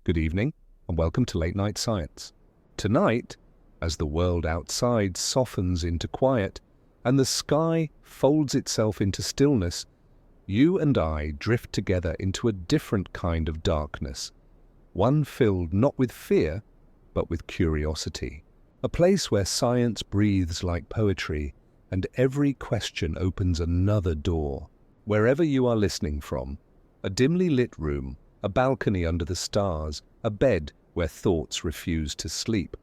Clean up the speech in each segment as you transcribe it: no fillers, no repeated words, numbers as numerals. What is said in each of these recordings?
Good evening, and welcome to Late Night Science. Tonight, as the world outside softens into quiet and the sky folds itself into stillness, you and I drift together into a different kind of darkness, one filled not with fear, but with curiosity. A place where science breathes like poetry, and every question opens another door. Wherever you are listening from, a dimly lit room, a balcony under the stars, a bed where thoughts refuse to sleep.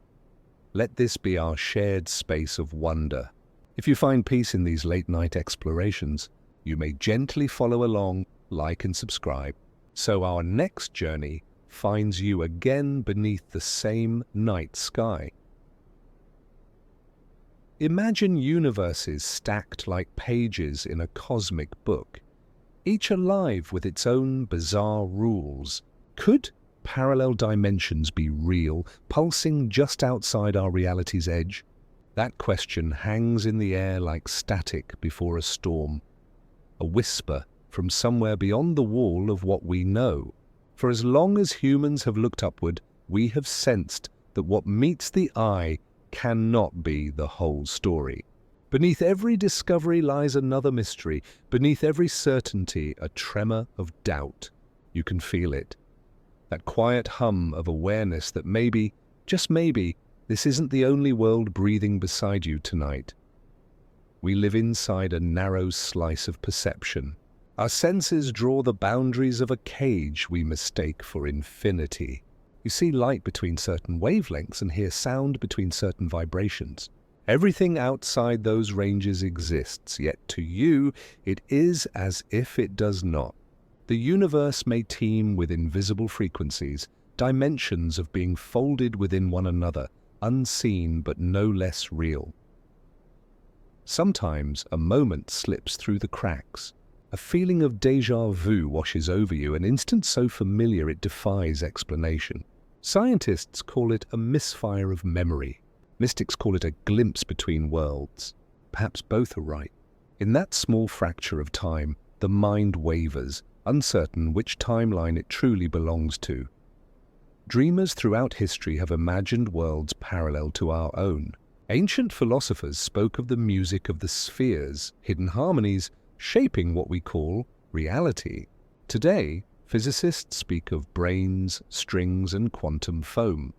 Let this be our shared space of wonder. If you find peace in these late-night explorations, you may gently follow along, like and subscribe, so our next journey finds you again beneath the same night sky. Imagine universes stacked like pages in a cosmic book, each alive with its own bizarre rules. Could parallel dimensions be real, pulsing just outside our reality's edge? That question hangs in the air like static before a storm, a whisper from somewhere beyond the wall of what we know. For as long as humans have looked upward, we have sensed that what meets the eye cannot be the whole story. Beneath every discovery lies another mystery. Beneath every certainty, a tremor of doubt. You can feel it. That quiet hum of awareness that maybe, just maybe, this isn't the only world breathing beside you tonight. We live inside a narrow slice of perception. Our senses draw the boundaries of a cage we mistake for infinity. You see light between certain wavelengths and hear sound between certain vibrations. Everything outside those ranges exists, yet to you it is as if it does not. The universe may teem with invisible frequencies, dimensions of being folded within one another, unseen but no less real. Sometimes a moment slips through the cracks. A feeling of déjà vu washes over you, an instant so familiar it defies explanation. Scientists call it a misfire of memory. Mystics call it a glimpse between worlds. Perhaps both are right. In that small fracture of time, the mind wavers, uncertain which timeline it truly belongs to. Dreamers throughout history have imagined worlds parallel to our own. Ancient philosophers spoke of the music of the spheres, hidden harmonies, shaping what we call reality. Today, physicists speak of brains, strings, and quantum foam.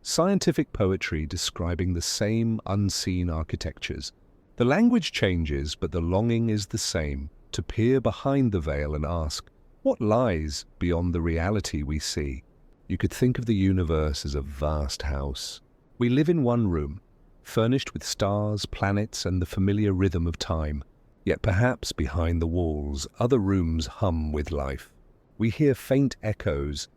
Scientific poetry describing the same unseen architectures. The language changes, but the longing is the same, to peer behind the veil and ask, what lies beyond the reality we see? You could think of the universe as a vast house. We live in one room, furnished with stars, planets, and the familiar rhythm of time. Yet perhaps behind the walls, other rooms hum with life. We hear faint echoes,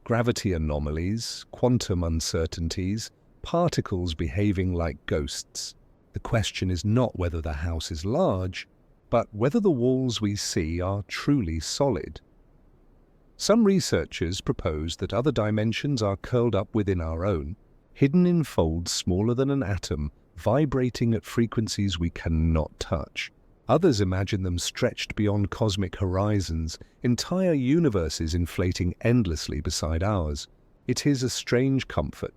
gravity anomalies, quantum uncertainties, particles behaving like ghosts. The question is not whether the house is large, but whether the walls we see are truly solid. Some researchers propose that other dimensions are curled up within our own, hidden in folds smaller than an atom, vibrating at frequencies we cannot touch. Others imagine them stretched beyond cosmic horizons, entire universes inflating endlessly beside ours. It is a strange comfort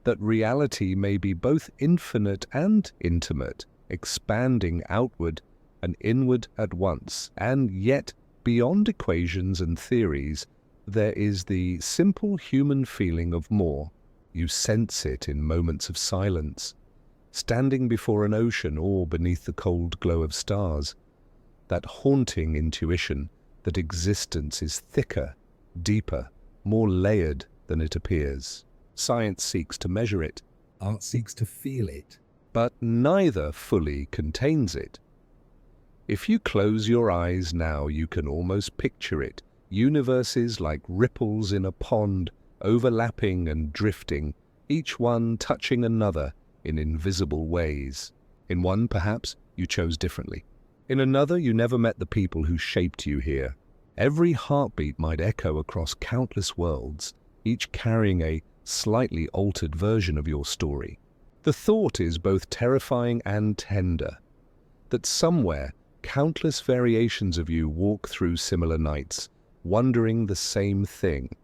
that reality may be both infinite and intimate, expanding outward and inward at once, and yet, beyond equations and theories, there is the simple human feeling of more. You sense it in moments of silence, standing before an ocean or beneath the cold glow of stars. That haunting intuition that existence is thicker, deeper, more layered than it appears. Science seeks to measure it. Art seeks to feel it. But neither fully contains it. If you close your eyes now, you can almost picture it. Universes like ripples in a pond, overlapping and drifting, each one touching another in invisible ways. In one, perhaps, you chose differently. In another, you never met the people who shaped you here. Every heartbeat might echo across countless worlds, each carrying a slightly altered version of your story. The thought is both terrifying and tender, that somewhere countless variations of you walk through similar nights, wondering the same thing.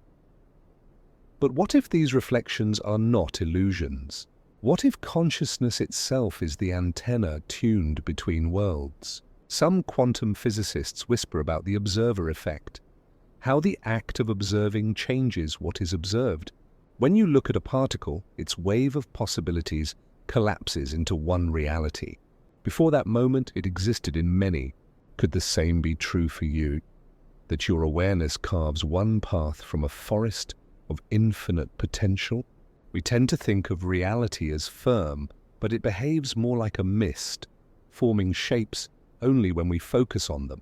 But what if these reflections are not illusions? What if consciousness itself is the antenna tuned between worlds? Some quantum physicists whisper about the observer effect, how the act of observing changes what is observed. When you look at a particle, its wave of possibilities collapses into one reality. Before that moment, it existed in many. Could the same be true for you? That your awareness carves one path from a forest of infinite potential? We tend to think of reality as firm, but it behaves more like a mist, forming shapes only when we focus on them.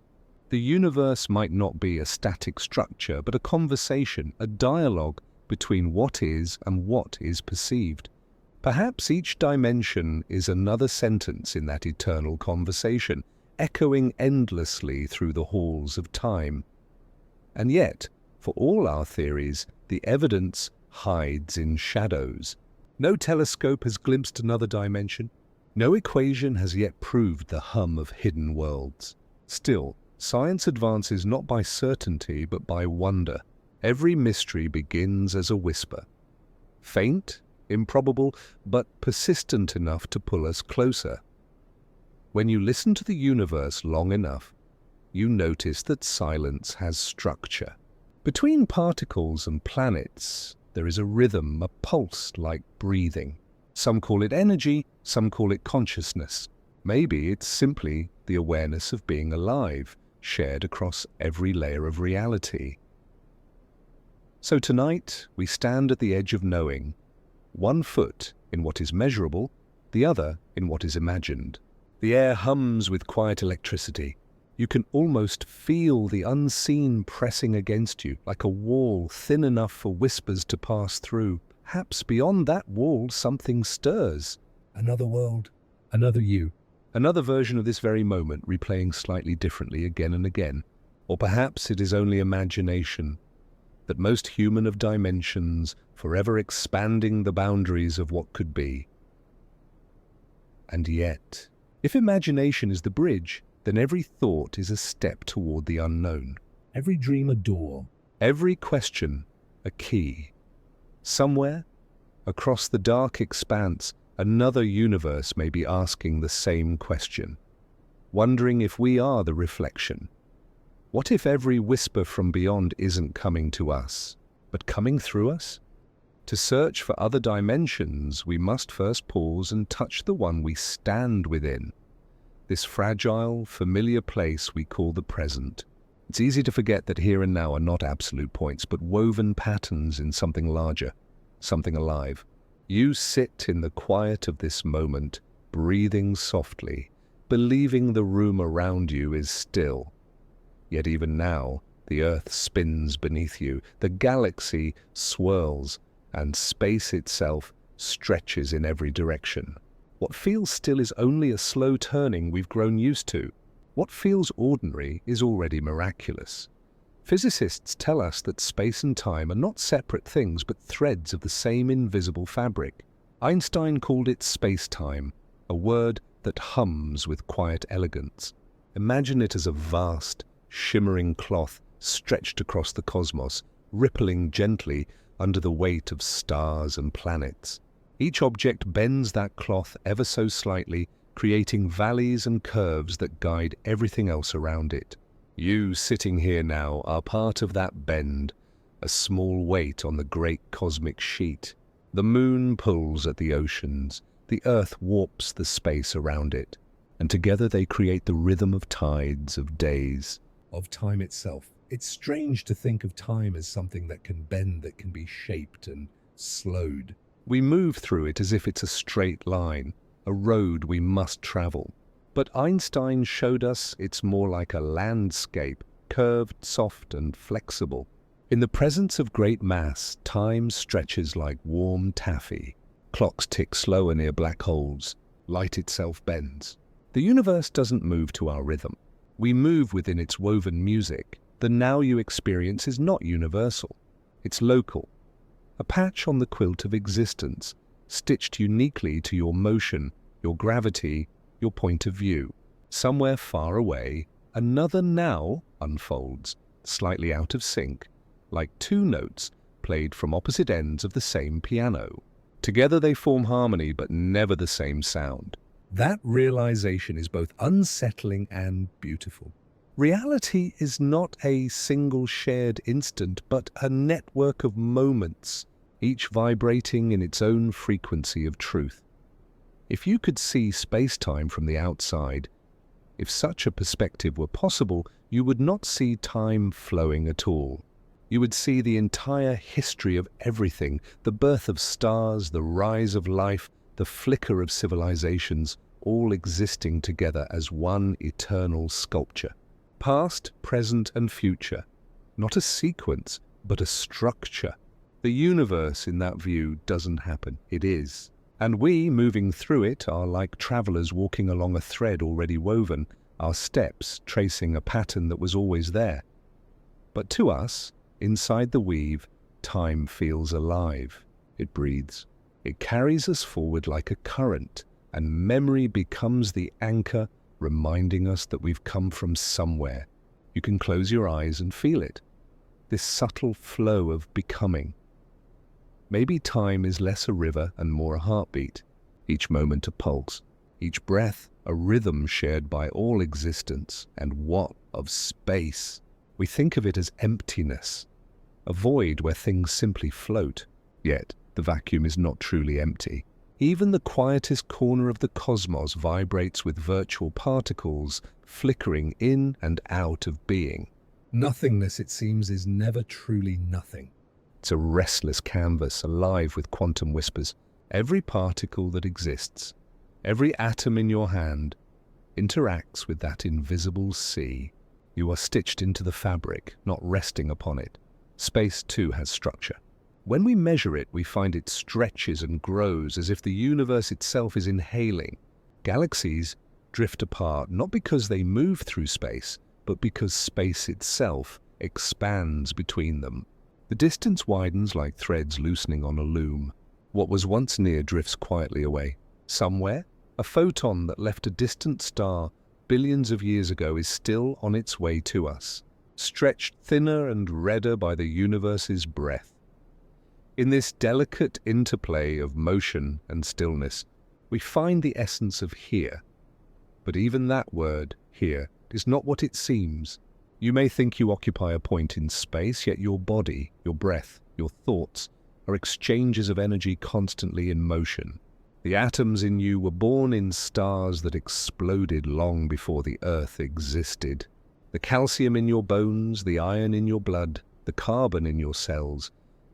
The universe might not be a static structure, but a conversation, a dialogue between what is and what is perceived. Perhaps each dimension is another sentence in that eternal conversation, echoing endlessly through the halls of time. And yet, for all our theories, the evidence hides in shadows. No telescope has glimpsed another dimension. No equation has yet proved the hum of hidden worlds. Still, science advances not by certainty but by wonder. Every mystery begins as a whisper. Faint, improbable, but persistent enough to pull us closer. When you listen to the universe long enough, you notice that silence has structure. Between particles and planets, there is a rhythm, a pulse like breathing. Some call it energy, some call it consciousness. Maybe it's simply the awareness of being alive, shared across every layer of reality. So tonight, we stand at the edge of knowing, one foot in what is measurable, the other in what is imagined. The air hums with quiet electricity. You can almost feel the unseen pressing against you, like a wall thin enough for whispers to pass through. Perhaps beyond that wall something stirs. Another world, another you. Another version of this very moment, replaying slightly differently again and again. Or perhaps it is only imagination, that most human of dimensions, forever expanding the boundaries of what could be. And yet, if imagination is the bridge, then every thought is a step toward the unknown. Every dream a door. Every question a key. Somewhere, across the dark expanse, another universe may be asking the same question, wondering if we are the reflection. What if every whisper from beyond isn't coming to us, but coming through us? To search for other dimensions, we must first pause and touch the one we stand within. This fragile, familiar place we call the present. It's easy to forget that here and now are not absolute points, but woven patterns in something larger, something alive. You sit in the quiet of this moment, breathing softly, believing the room around you is still. Yet even now, the earth spins beneath you, the galaxy swirls, and space itself stretches in every direction. What feels still is only a slow turning we've grown used to. What feels ordinary is already miraculous. Physicists tell us that space and time are not separate things but threads of the same invisible fabric. Einstein called it space-time, a word that hums with quiet elegance. Imagine it as a vast, shimmering cloth stretched across the cosmos, rippling gently under the weight of stars and planets. Each object bends that cloth ever so slightly, creating valleys and curves that guide everything else around it. You, sitting here now, are part of that bend, a small weight on the great cosmic sheet. The moon pulls at the oceans, the earth warps the space around it, and together they create the rhythm of tides, of days, of time itself. It's strange to think of time as something that can bend, that can be shaped and slowed. We move through it as if it's a straight line, a road we must travel. But Einstein showed us it's more like a landscape, curved, soft, and flexible. In the presence of great mass, time stretches like warm taffy. Clocks tick slower near black holes. Light itself bends. The universe doesn't move to our rhythm. We move within its woven music. The now you experience is not universal. It's local. A patch on the quilt of existence, stitched uniquely to your motion, your gravity, your point of view. Somewhere far away, another now unfolds, slightly out of sync, like two notes played from opposite ends of the same piano. Together they form harmony, but never the same sound. That realization is both unsettling and beautiful. Reality is not a single shared instant, but a network of moments, each vibrating in its own frequency of truth. If you could see space-time from the outside, if such a perspective were possible, you would not see time flowing at all. You would see the entire history of everything, the birth of stars, the rise of life, the flicker of civilizations, all existing together as one eternal sculpture. Past, present, and future. Not a sequence, but a structure. The universe, in that view, doesn't happen. It is. And we, moving through it, are like travelers walking along a thread already woven, our steps tracing a pattern that was always there. But to us, inside the weave, time feels alive. It breathes. It carries us forward like a current, and memory becomes the anchor, reminding us that we've come from somewhere. You can close your eyes and feel it. This subtle flow of becoming. Maybe time is less a river and more a heartbeat, each moment a pulse, each breath a rhythm shared by all existence. And what of space? We think of it as emptiness, a void where things simply float. Yet the vacuum is not truly empty. Even the quietest corner of the cosmos vibrates with virtual particles flickering in and out of being. Nothingness, it seems, is never truly nothing. It's a restless canvas alive with quantum whispers. Every particle that exists, every atom in your hand, interacts with that invisible sea. You are stitched into the fabric, not resting upon it. Space, too, has structure. When we measure it, we find it stretches and grows as if the universe itself is inhaling. Galaxies drift apart not because they move through space, but because space itself expands between them. The distance widens like threads loosening on a loom. What was once near drifts quietly away. Somewhere, a photon that left a distant star billions of years ago is still on its way to us, stretched thinner and redder by the universe's breath. In this delicate interplay of motion and stillness, we find the essence of here. But even that word, here, is not what it seems. You may think you occupy a point in space, yet your body, your breath, your thoughts are exchanges of energy constantly in motion. The atoms in you were born in stars that exploded long before the Earth existed. The calcium in your bones, the iron in your blood, the carbon in your cells,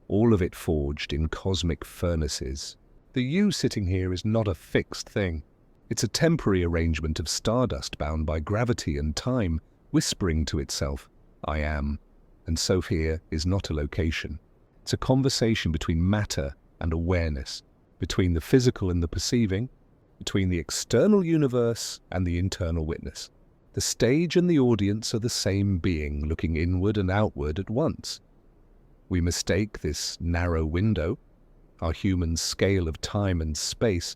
all of it forged in cosmic furnaces. The you sitting here is not a fixed thing. It's a temporary arrangement of stardust bound by gravity and time, whispering to itself, I am. And so here is not a location. It's a conversation between matter and awareness, between the physical and the perceiving, between the external universe and the internal witness. The stage and the audience are the same being, looking inward and outward at once. We mistake this narrow window, our human scale of time and space,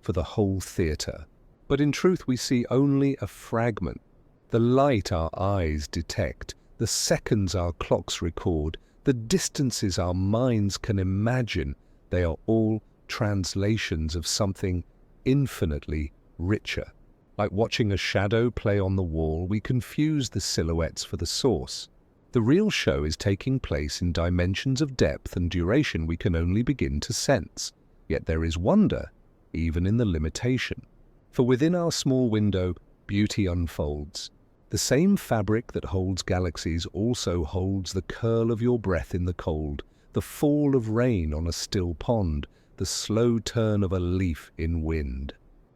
for the whole theatre. But in truth we see only a fragment. The light our eyes detect, the seconds our clocks record, the distances our minds can imagine, they are all translations of something infinitely richer. Like watching a shadow play on the wall, we confuse the silhouettes for the source. The real show is taking place in dimensions of depth and duration we can only begin to sense. Yet there is wonder, even in the limitation. For within our small window, beauty unfolds. The same fabric that holds galaxies also holds the curl of your breath in the cold, the fall of rain on a still pond, the slow turn of a leaf in wind.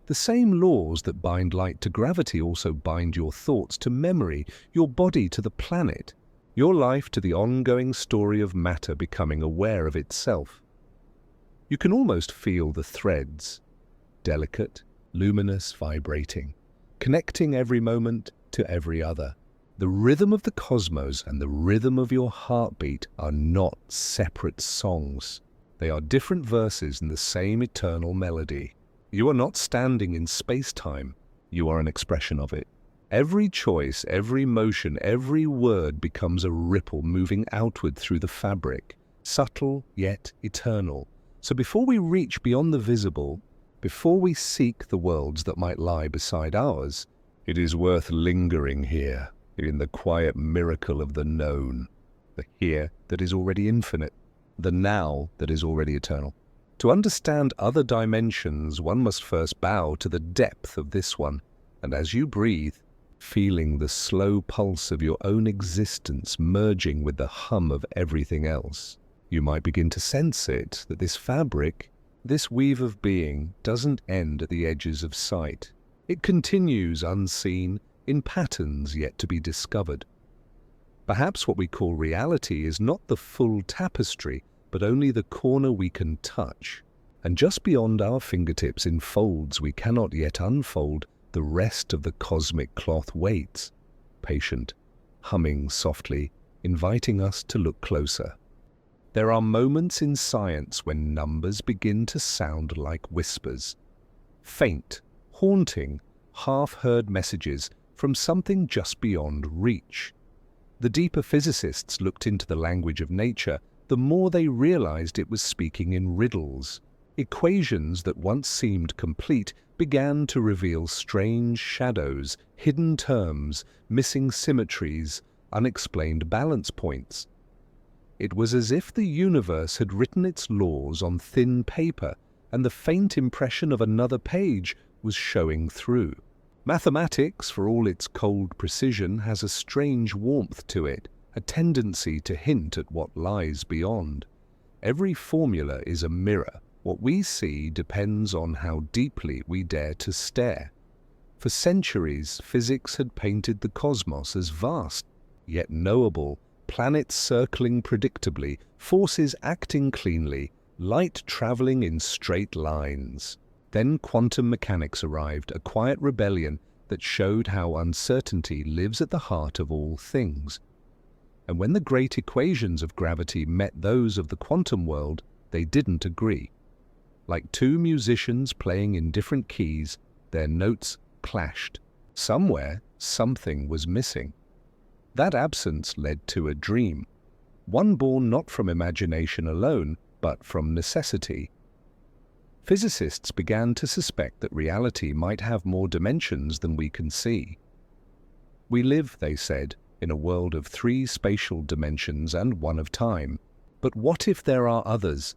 The same laws that bind light to gravity also bind your thoughts to memory, your body to the planet, your life to the ongoing story of matter becoming aware of itself. You can almost feel the threads, delicate, luminous, vibrating, connecting every moment to every other. The rhythm of the cosmos and the rhythm of your heartbeat are not separate songs. They are different verses in the same eternal melody. You are not standing in space-time. You are an expression of it. Every choice, every motion, every word becomes a ripple moving outward through the fabric, subtle yet eternal. So before we reach beyond the visible, before we seek the worlds that might lie beside ours, it is worth lingering here, in the quiet miracle of the known, the here that is already infinite, the now that is already eternal. To understand other dimensions, one must first bow to the depth of this one, and as you breathe, feeling the slow pulse of your own existence merging with the hum of everything else, you might begin to sense it, that this fabric, this weave of being, doesn't end at the edges of sight. It continues unseen, in patterns yet to be discovered. Perhaps what we call reality is not the full tapestry, but only the corner we can touch. And just beyond our fingertips, in folds we cannot yet unfold, the rest of the cosmic cloth waits, patient, humming softly, inviting us to look closer. There are moments in science when numbers begin to sound like whispers. Faint, haunting, half-heard messages from something just beyond reach. The deeper physicists looked into the language of nature, the more they realized it was speaking in riddles. Equations that once seemed complete began to reveal strange shadows, hidden terms, missing symmetries, unexplained balance points. It was as if the universe had written its laws on thin paper, and the faint impression of another page was showing through. Mathematics, for all its cold precision, has a strange warmth to it, a tendency to hint at what lies beyond. Every formula is a mirror. What we see depends on how deeply we dare to stare. For centuries, physics had painted the cosmos as vast, yet knowable, planets circling predictably, forces acting cleanly, light traveling in straight lines. Then quantum mechanics arrived, a quiet rebellion that showed how uncertainty lives at the heart of all things. And when the great equations of gravity met those of the quantum world, they didn't agree. Like two musicians playing in different keys, their notes clashed. Somewhere, something was missing. That absence led to a dream, one born not from imagination alone, but from necessity. Physicists began to suspect that reality might have more dimensions than we can see. We live, they said, in a world of 3 spatial dimensions and 1 of time. But what if there are others,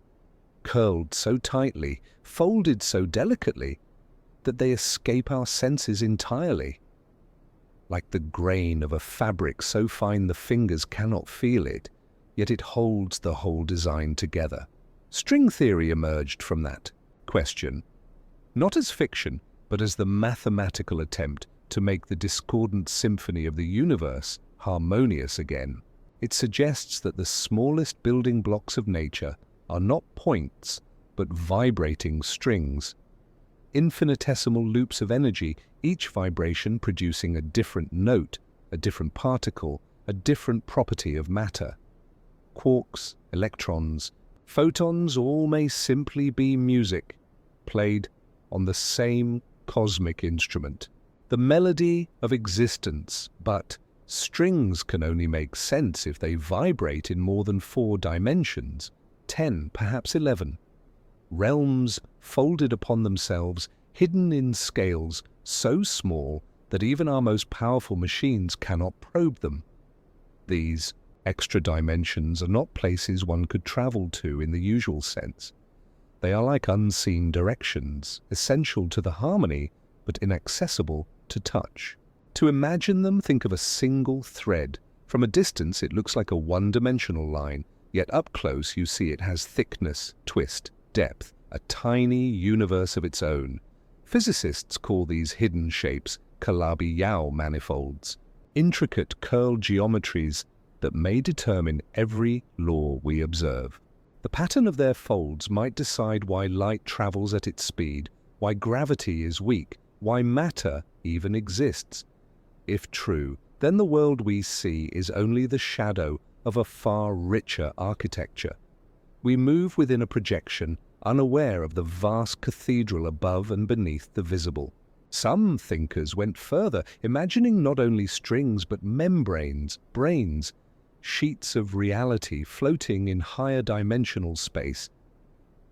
curled so tightly, folded so delicately, that they escape our senses entirely? Like the grain of a fabric so fine the fingers cannot feel it, yet it holds the whole design together. String theory emerged from that question, not as fiction, but as the mathematical attempt to make the discordant symphony of the universe harmonious again. It suggests that the smallest building blocks of nature are not points, but vibrating strings. Infinitesimal loops of energy, each vibration producing a different note, a different particle, a different property of matter. Quarks, electrons, photons all may simply be music, played on the same cosmic instrument. The melody of existence, but strings can only make sense if they vibrate in more than 4 dimensions, 10, perhaps 11. Realms folded upon themselves, hidden in scales so small that even our most powerful machines cannot probe them. These extra dimensions are not places one could travel to in the usual sense. They are like unseen directions, essential to the harmony, but inaccessible to touch. To imagine them, think of a single thread. From a distance it looks like a one-dimensional line, yet up close you see it has thickness, twist, depth, a tiny universe of its own. Physicists call these hidden shapes Calabi-Yau manifolds, intricate curl geometries that may determine every law we observe. The pattern of their folds might decide why light travels at its speed, why gravity is weak, why matter even exists. If true, then the world we see is only the shadow of a far richer architecture. We move within a projection, unaware of the vast cathedral above and beneath the visible. Some thinkers went further, imagining not only strings but membranes, brains, sheets of reality floating in higher dimensional space.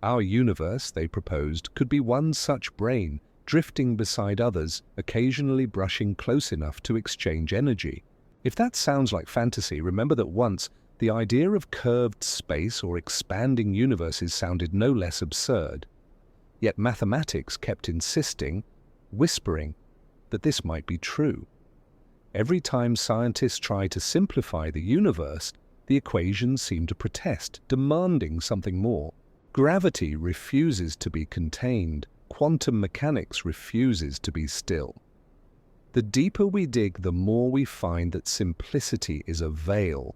Our universe, they proposed, could be one such brain, drifting beside others, occasionally brushing close enough to exchange energy. If that sounds like fantasy, remember that once the idea of curved space or expanding universes sounded no less absurd. Yet mathematics kept insisting, whispering, that this might be true. Every time scientists try to simplify the universe, the equations seem to protest, demanding something more. Gravity refuses to be contained. Quantum mechanics refuses to be still. The deeper we dig, the more we find that simplicity is a veil.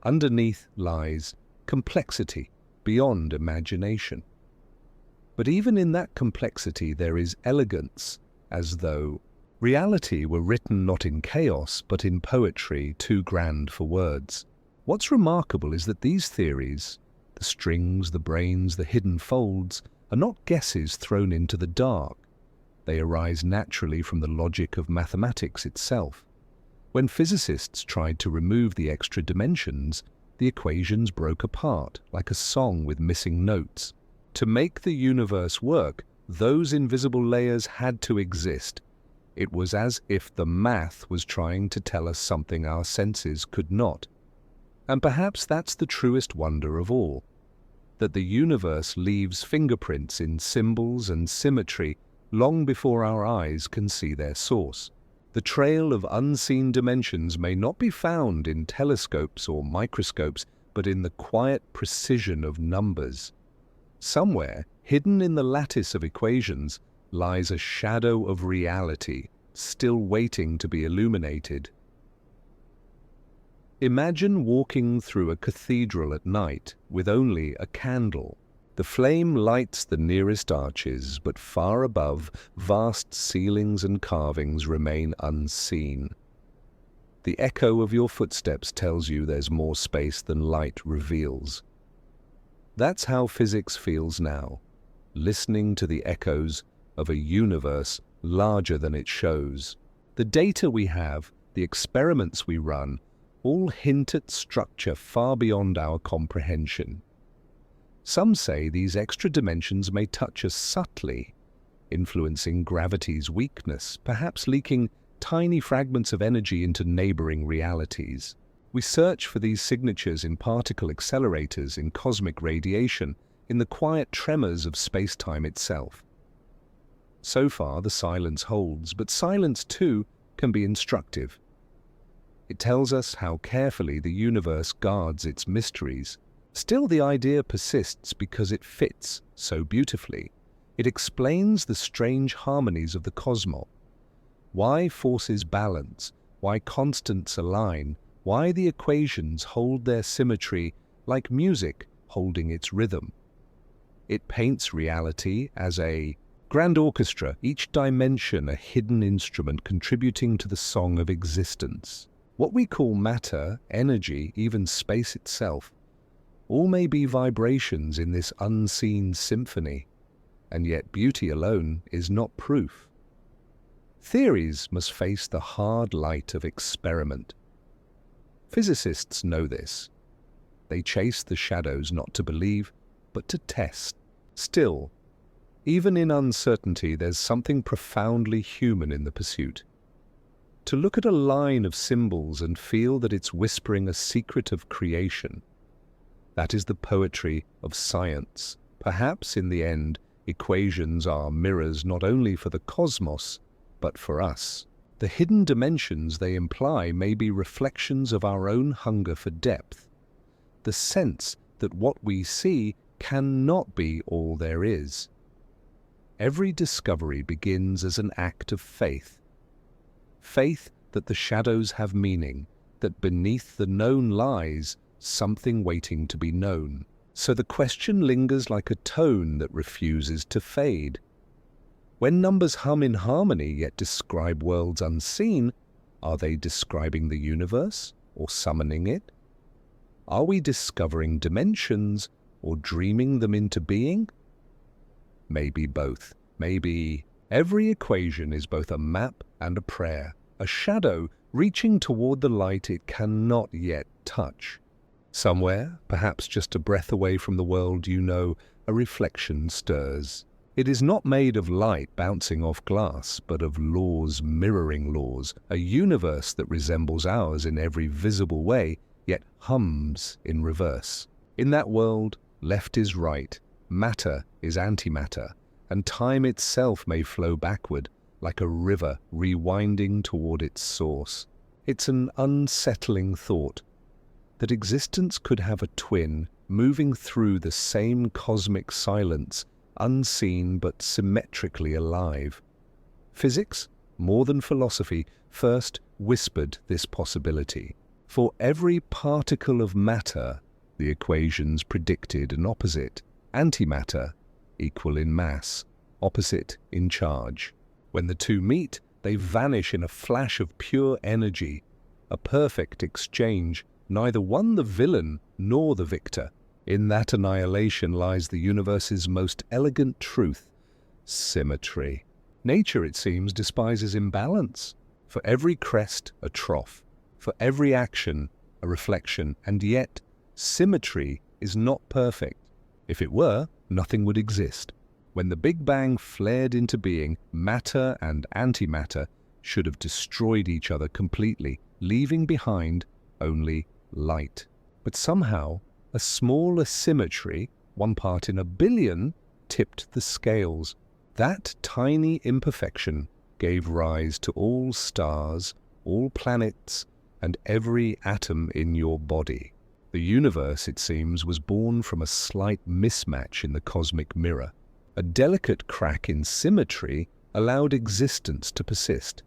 Underneath lies complexity beyond imagination. But even in that complexity there is elegance, as though reality were written not in chaos, but in poetry too grand for words. What's remarkable is that these theories, the strings, the brains, the hidden folds, are not guesses thrown into the dark. They arise naturally from the logic of mathematics itself. When physicists tried to remove the extra dimensions, the equations broke apart, like a song with missing notes. To make the universe work, those invisible layers had to exist. It was as if the math was trying to tell us something our senses could not. And perhaps that's the truest wonder of all, that the universe leaves fingerprints in symbols and symmetry long before our eyes can see their source. The trail of unseen dimensions may not be found in telescopes or microscopes, but in the quiet precision of numbers. Somewhere, hidden in the lattice of equations, lies a shadow of reality, still waiting to be illuminated. Imagine walking through a cathedral at night with only a candle. The flame lights the nearest arches, but far above, vast ceilings and carvings remain unseen. The echo of your footsteps tells you there's more space than light reveals. That's how physics feels now, listening to the echoes of a universe larger than it shows. The data we have, the experiments we run, all hint at structure far beyond our comprehension. Some say these extra dimensions may touch us subtly, influencing gravity's weakness, perhaps leaking tiny fragments of energy into neighboring realities. We search for these signatures in particle accelerators, in cosmic radiation, in the quiet tremors of space-time itself. So far, the silence holds, but silence, too, can be instructive. It tells us how carefully the universe guards its mysteries. Still, the idea persists because it fits so beautifully. It explains the strange harmonies of the cosmos. Why forces balance, why constants align, why the equations hold their symmetry like music holding its rhythm. It paints reality as a grand orchestra, each dimension a hidden instrument contributing to the song of existence. What we call matter, energy, even space itself, all may be vibrations in this unseen symphony, and yet beauty alone is not proof. Theories must face the hard light of experiment. Physicists know this. They chase the shadows not to believe, but to test. Still, even in uncertainty, there's something profoundly human in the pursuit. To look at a line of symbols and feel that it's whispering a secret of creation. That is the poetry of science. Perhaps, in the end, equations are mirrors not only for the cosmos, but for us. The hidden dimensions they imply may be reflections of our own hunger for depth, the sense that what we see cannot be all there is. Every discovery begins as an act of faith. Faith that the shadows have meaning, that beneath the known lies something waiting to be known. So the question lingers like a tone that refuses to fade. When numbers hum in harmony yet describe worlds unseen, are they describing the universe or summoning it? Are we discovering dimensions or dreaming them into being? Maybe both. Maybe every equation is both a map and a prayer, a shadow reaching toward the light it cannot yet touch. Somewhere, perhaps just a breath away from the world you know, a reflection stirs. It is not made of light bouncing off glass, but of laws mirroring laws, a universe that resembles ours in every visible way, yet hums in reverse. In that world, left is right, matter is antimatter, and time itself may flow backward, like a river rewinding toward its source. It's an unsettling thought, that existence could have a twin moving through the same cosmic silence, unseen but symmetrically alive. Physics, more than philosophy, first whispered this possibility. For every particle of matter, the equations predicted an opposite. Antimatter, equal in mass, opposite in charge. When the two meet, they vanish in a flash of pure energy, a perfect exchange, neither one the villain nor the victor. In that annihilation lies the universe's most elegant truth, symmetry. Nature, it seems, despises imbalance. For every crest, a trough. For every action, a reflection. And yet, symmetry is not perfect. If it were, nothing would exist. When the Big Bang flared into being, matter and antimatter should have destroyed each other completely, leaving behind only light. But somehow, a small asymmetry, 1 part in a billion, tipped the scales. That tiny imperfection gave rise to all stars, all planets, and every atom in your body. The universe, it seems, was born from a slight mismatch in the cosmic mirror. A delicate crack in symmetry allowed existence to persist.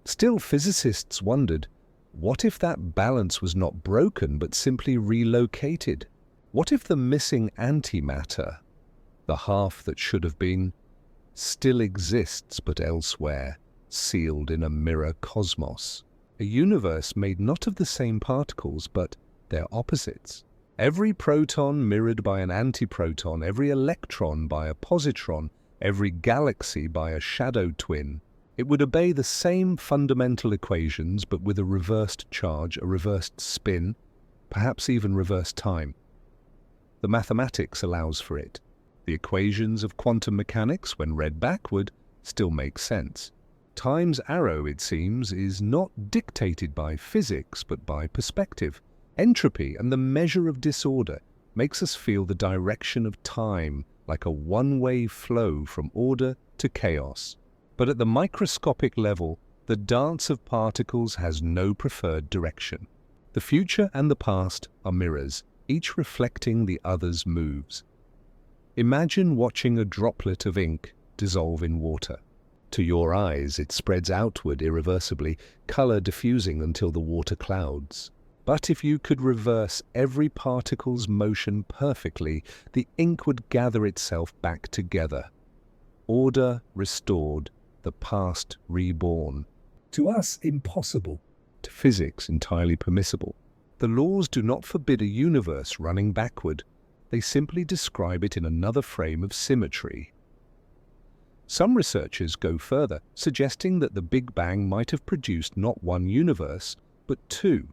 Still, physicists wondered, what if that balance was not broken but simply relocated? What if the missing antimatter, the half that should have been, still exists but elsewhere, sealed in a mirror cosmos? A universe made not of the same particles, but their opposites. Every proton mirrored by an antiproton, every electron by a positron, every galaxy by a shadow twin. It would obey the same fundamental equations, but with a reversed charge, a reversed spin, perhaps even reversed time. The mathematics allows for it. The equations of quantum mechanics, when read backward, still make sense. Time's arrow, it seems, is not dictated by physics, but by perspective. Entropy and the measure of disorder makes us feel the direction of time like a one-way flow from order to chaos. But at the microscopic level, the dance of particles has no preferred direction. The future and the past are mirrors, each reflecting the other's moves. Imagine watching a droplet of ink dissolve in water. To your eyes, it spreads outward irreversibly, color diffusing until the water clouds. But if you could reverse every particle's motion perfectly, the ink would gather itself back together. Order restored, the past reborn. To us, impossible. To physics, entirely permissible. The laws do not forbid a universe running backward. They simply describe it in another frame of symmetry. Some researchers go further, suggesting that the Big Bang might have produced not one universe, but two,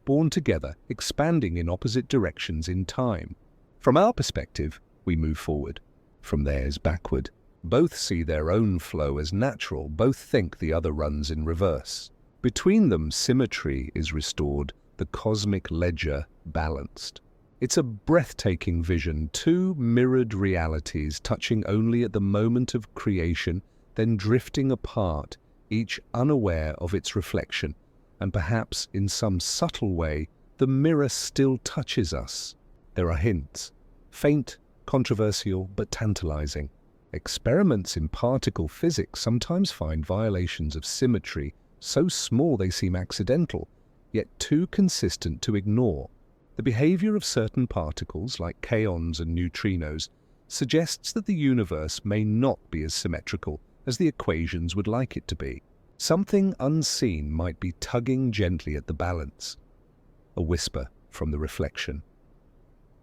born together, expanding in opposite directions in time. From our perspective, we move forward. From theirs, backward. Both see their own flow as natural, both think the other runs in reverse. Between them, symmetry is restored, the cosmic ledger balanced. It's a breathtaking vision, two mirrored realities touching only at the moment of creation, then drifting apart, each unaware of its reflection. And perhaps, in some subtle way, the mirror still touches us. There are hints, faint, controversial, but tantalizing. Experiments in particle physics sometimes find violations of symmetry so small they seem accidental, yet too consistent to ignore. The behavior of certain particles, like kaons and neutrinos, suggests that the universe may not be as symmetrical as the equations would like it to be. Something unseen might be tugging gently at the balance. A whisper from the reflection.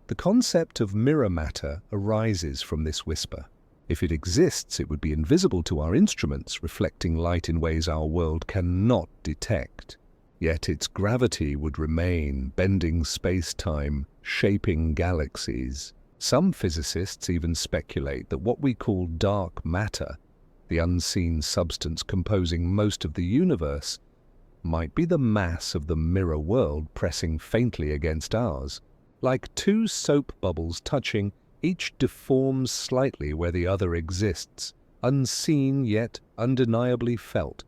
The concept of mirror matter arises from this whisper. If it exists, it would be invisible to our instruments, reflecting light in ways our world cannot detect. Yet its gravity would remain, bending space-time, shaping galaxies. Some physicists even speculate that what we call dark matter, the unseen substance composing most of the universe, might be the mass of the mirror world pressing faintly against ours. Like two soap bubbles touching, each deforms slightly where the other exists, unseen yet undeniably felt.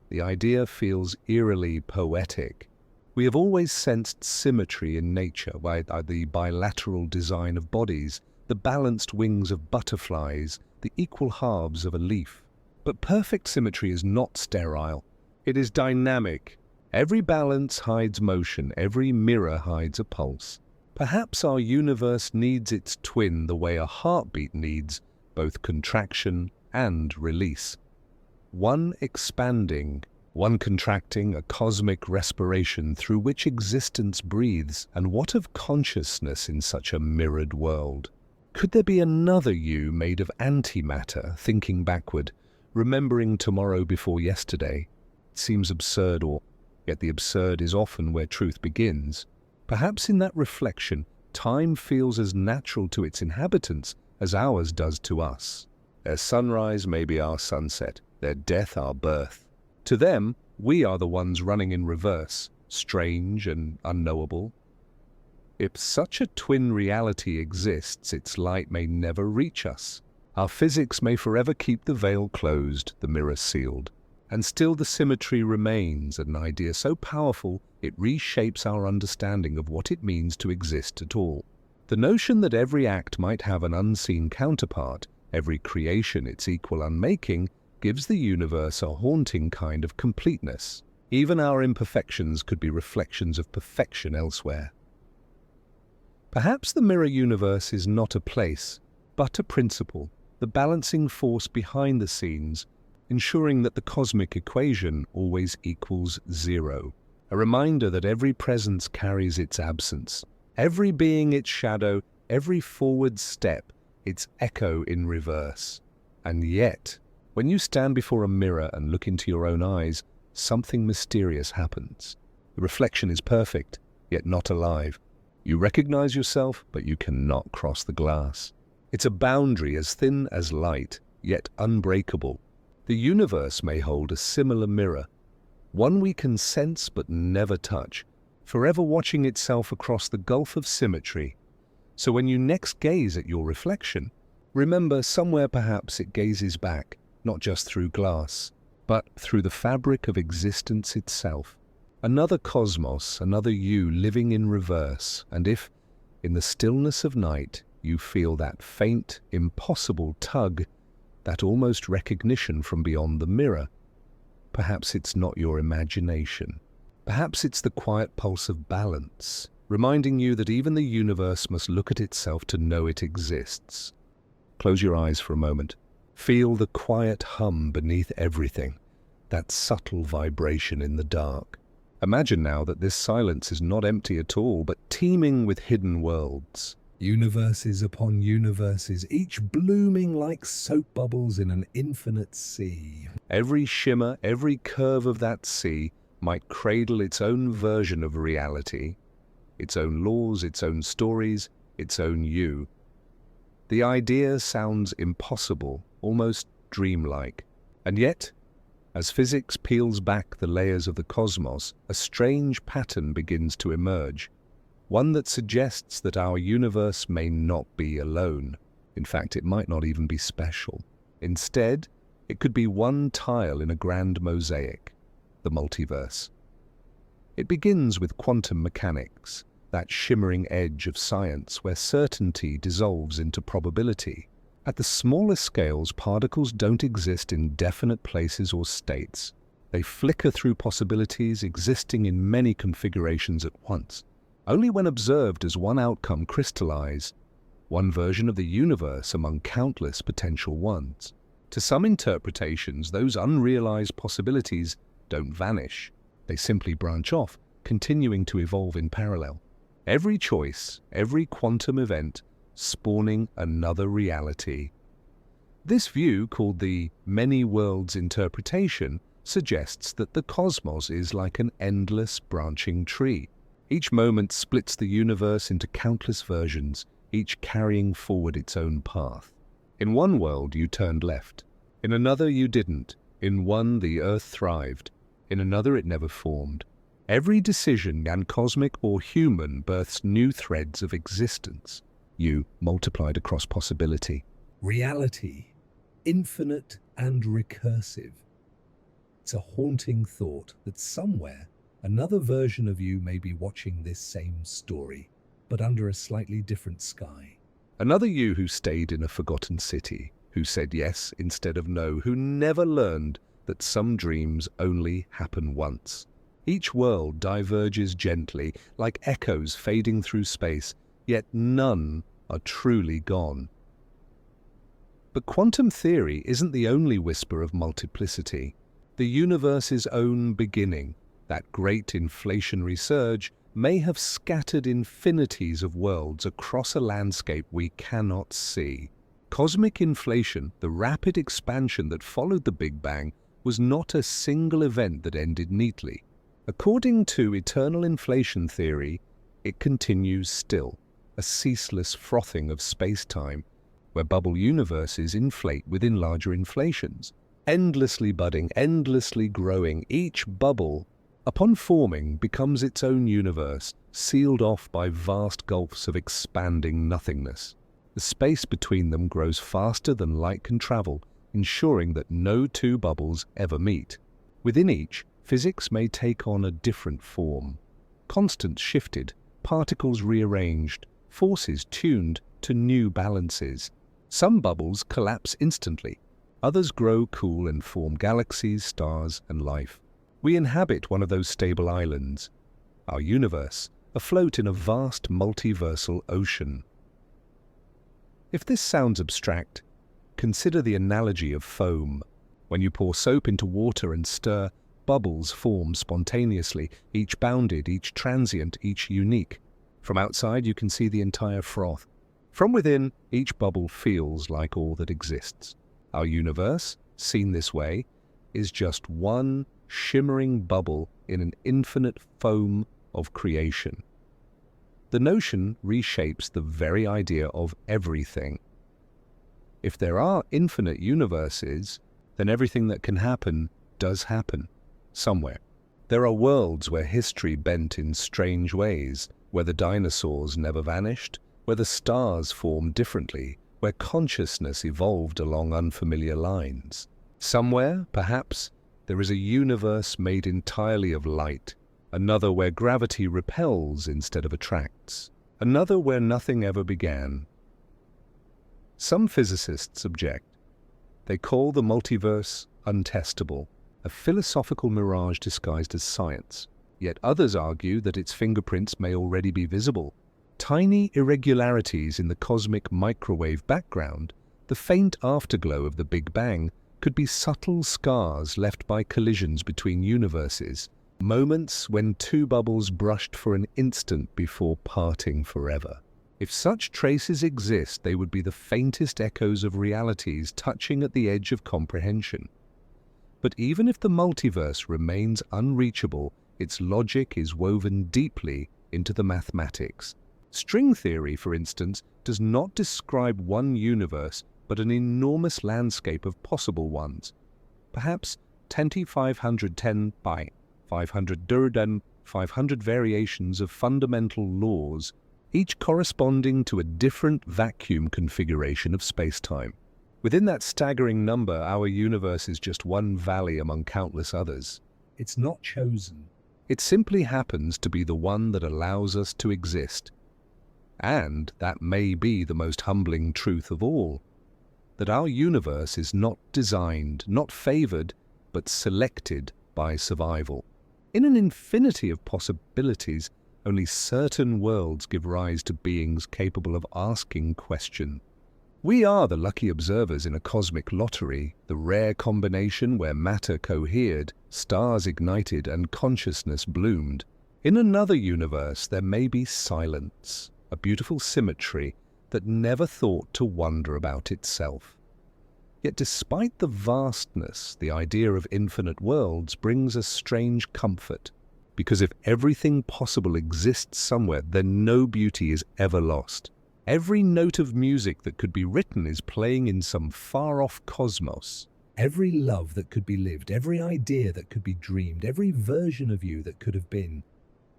The idea feels eerily poetic. We have always sensed symmetry in nature by the bilateral design of bodies, the balanced wings of butterflies, the equal halves of a leaf. But perfect symmetry is not sterile. It is dynamic. Every balance hides motion, every mirror hides a pulse. Perhaps our universe needs its twin the way a heartbeat needs both contraction and release. One expanding, one contracting, a cosmic respiration through which existence breathes. And what of consciousness in such a mirrored world? Could there be another you made of antimatter, thinking backward, remembering tomorrow before yesterday? It seems absurd, yet the absurd is often where truth begins. Perhaps in that reflection, time feels as natural to its inhabitants as ours does to us. Their sunrise may be our sunset, their death our birth. To them, we are the ones running in reverse, strange and unknowable. If such a twin reality exists, its light may never reach us. Our physics may forever keep the veil closed, the mirror sealed. And still the symmetry remains, an idea so powerful it reshapes our understanding of what it means to exist at all. The notion that every act might have an unseen counterpart, every creation its equal unmaking, gives the universe a haunting kind of completeness. Even our imperfections could be reflections of perfection elsewhere. Perhaps the mirror universe is not a place, but a principle, the balancing force behind the scenes, ensuring that the cosmic equation always equals zero. A reminder that every presence carries its absence, every being its shadow, every forward step its echo in reverse. And yet, when you stand before a mirror and look into your own eyes, something mysterious happens. The reflection is perfect, yet not alive. You recognize yourself, but you cannot cross the glass. It's a boundary as thin as light, yet unbreakable. The universe may hold a similar mirror, one we can sense but never touch, forever watching itself across the gulf of symmetry. So when you next gaze at your reflection, remember somewhere perhaps it gazes back, not just through glass, but through the fabric of existence itself. Another cosmos, another you living in reverse, and if, in the stillness of night, you feel that faint, impossible tug, that almost recognition from beyond the mirror, perhaps it's not your imagination. Perhaps it's the quiet pulse of balance, reminding you that even the universe must look at itself to know it exists. Close your eyes for a moment. Feel the quiet hum beneath everything, that subtle vibration in the dark. Imagine now that this silence is not empty at all, but teeming with hidden worlds. Universes upon universes, each blooming like soap bubbles in an infinite sea. Every shimmer, every curve of that sea might cradle its own version of reality, its own laws, its own stories, its own you. The idea sounds impossible, almost dreamlike. And yet, as physics peels back the layers of the cosmos, a strange pattern begins to emerge. One that suggests that our universe may not be alone. In fact, it might not even be special. Instead, it could be one tile in a grand mosaic, the multiverse. It begins with quantum mechanics, that shimmering edge of science where certainty dissolves into probability. At the smallest scales, particles don't exist in definite places or states. They flicker through possibilities existing in many configurations at once. Only when observed does one outcome crystallize, one version of the universe among countless potential ones. To some interpretations, those unrealized possibilities don't vanish. They simply branch off, continuing to evolve in parallel. Every choice, every quantum event, spawning another reality. This view, called the many worlds interpretation, suggests that the cosmos is like an endless branching tree. Each moment splits the universe into countless versions, each carrying forward its own path. In one world you turned left, in another you didn't, in one the earth thrived, in another it never formed. Every decision, and cosmic or human, births new threads of existence. You multiplied across possibility. Reality, infinite and recursive. It's a haunting thought that somewhere another version of you may be watching this same story, but under a slightly different sky. Another you who stayed in a forgotten city, who said yes instead of no, who never learned that some dreams only happen once. Each world diverges gently, like echoes fading through space, yet none are truly gone. But quantum theory isn't the only whisper of multiplicity. The universe's own beginning, that great inflationary surge, may have scattered infinities of worlds across a landscape we cannot see. Cosmic inflation, the rapid expansion that followed the Big Bang, was not a single event that ended neatly. According to eternal inflation theory, it continues still, a ceaseless frothing of space-time, where bubble universes inflate within larger inflations, endlessly budding, endlessly growing. Each bubble, upon forming, becomes its own universe, sealed off by vast gulfs of expanding nothingness. The space between them grows faster than light can travel, ensuring that no two bubbles ever meet. Within each, physics may take on a different form. Constants shifted, particles rearranged, forces tuned to new balances. Some bubbles collapse instantly, others grow cool and form galaxies, stars, and life. We inhabit one of those stable islands, our universe, afloat in a vast multiversal ocean. If this sounds abstract, consider the analogy of foam. When you pour soap into water and stir, bubbles form spontaneously, each bounded, each transient, each unique. From outside you can see the entire froth. From within, each bubble feels like all that exists. Our universe, seen this way, is just one shimmering bubble in an infinite foam of creation. The notion reshapes the very idea of everything. If there are infinite universes, then everything that can happen does happen. Somewhere. There are worlds where history bent in strange ways, where the dinosaurs never vanished, where the stars formed differently, where consciousness evolved along unfamiliar lines. Somewhere, perhaps, there is a universe made entirely of light, another where gravity repels instead of attracts, another where nothing ever began. Some physicists object. They call the multiverse untestable, a philosophical mirage disguised as science. Yet others argue that its fingerprints may already be visible. Tiny irregularities in the cosmic microwave background, the faint afterglow of the Big Bang, could be subtle scars left by collisions between universes, moments when two bubbles brushed for an instant before parting forever. If such traces exist, they would be the faintest echoes of realities touching at the edge of comprehension. But even if the multiverse remains unreachable, its logic is woven deeply into the mathematics. String theory, for instance, does not describe one universe, but an enormous landscape of possible ones. Perhaps 10 to 510 by 500 Durden, 500 variations of fundamental laws, each corresponding to a different vacuum configuration of space-time. Within that staggering number, our universe is just one valley among countless others. It's not chosen. It simply happens to be the one that allows us to exist. And that may be the most humbling truth of all, that our universe is not designed, not favored, but selected by survival. In an infinity of possibilities, only certain worlds give rise to beings capable of asking questions. We are the lucky observers in a cosmic lottery, the rare combination where matter cohered, stars ignited, and consciousness bloomed. In another universe, there may be silence, a beautiful symmetry that never thought to wonder about itself. Yet despite the vastness, the idea of infinite worlds brings a strange comfort. Because if everything possible exists somewhere, then no beauty is ever lost. Every note of music that could be written is playing in some far-off cosmos. Every love that could be lived, every idea that could be dreamed, every version of you that could have been,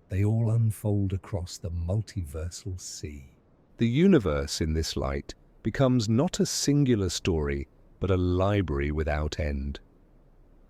they all unfold across the multiversal sea. The universe in this light becomes not a singular story, but a library without end.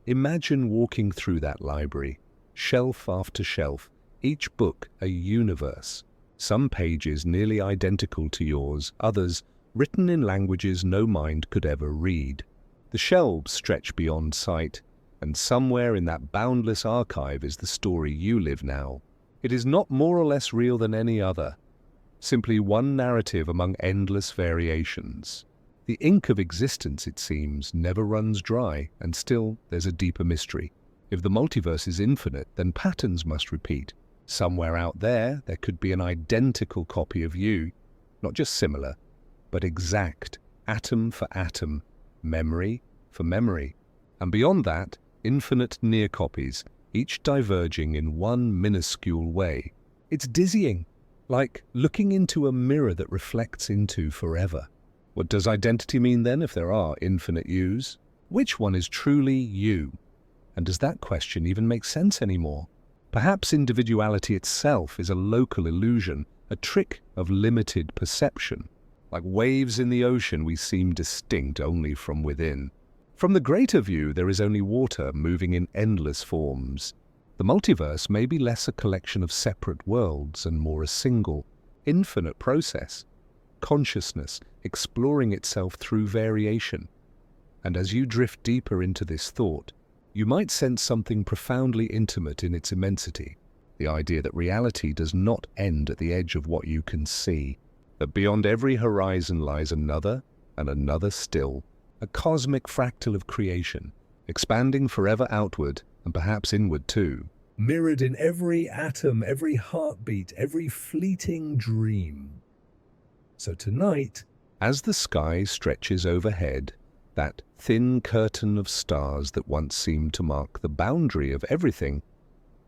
Imagine walking through that library, shelf after shelf, each book a universe. Some pages nearly identical to yours, others written in languages no mind could ever read. The shelves stretch beyond sight, and somewhere in that boundless archive is the story you live now. It is not more or less real than any other, simply one narrative among endless variations. The ink of existence, it seems, never runs dry, and still there's a deeper mystery. If the multiverse is infinite, then patterns must repeat. Somewhere out there could be an identical copy of you, not just similar, but exact, atom for atom, memory for memory. And beyond that, infinite near copies, each diverging in one minuscule way. It's dizzying, like looking into a mirror that reflects into forever. What does identity mean then if there are infinite yous? Which one is truly you? And does that question even make sense anymore? Perhaps individuality itself is a local illusion, a trick of limited perception. Like waves in the ocean, we seem distinct only from within. From the greater view, there is only water moving in endless forms. The multiverse may be less a collection of separate worlds and more a single, infinite process. Consciousness exploring itself through variation. And as you drift deeper into this thought, you might sense something profoundly intimate in its immensity. The idea that reality does not end at the edge of what you can see. That beyond every horizon lies another, and another still. A cosmic fractal of creation, expanding forever outward, and perhaps inward too. Mirrored in every atom, every heartbeat, every fleeting dream. So tonight, as the sky stretches overhead, that thin curtain of stars that once seemed to mark the boundary of everything,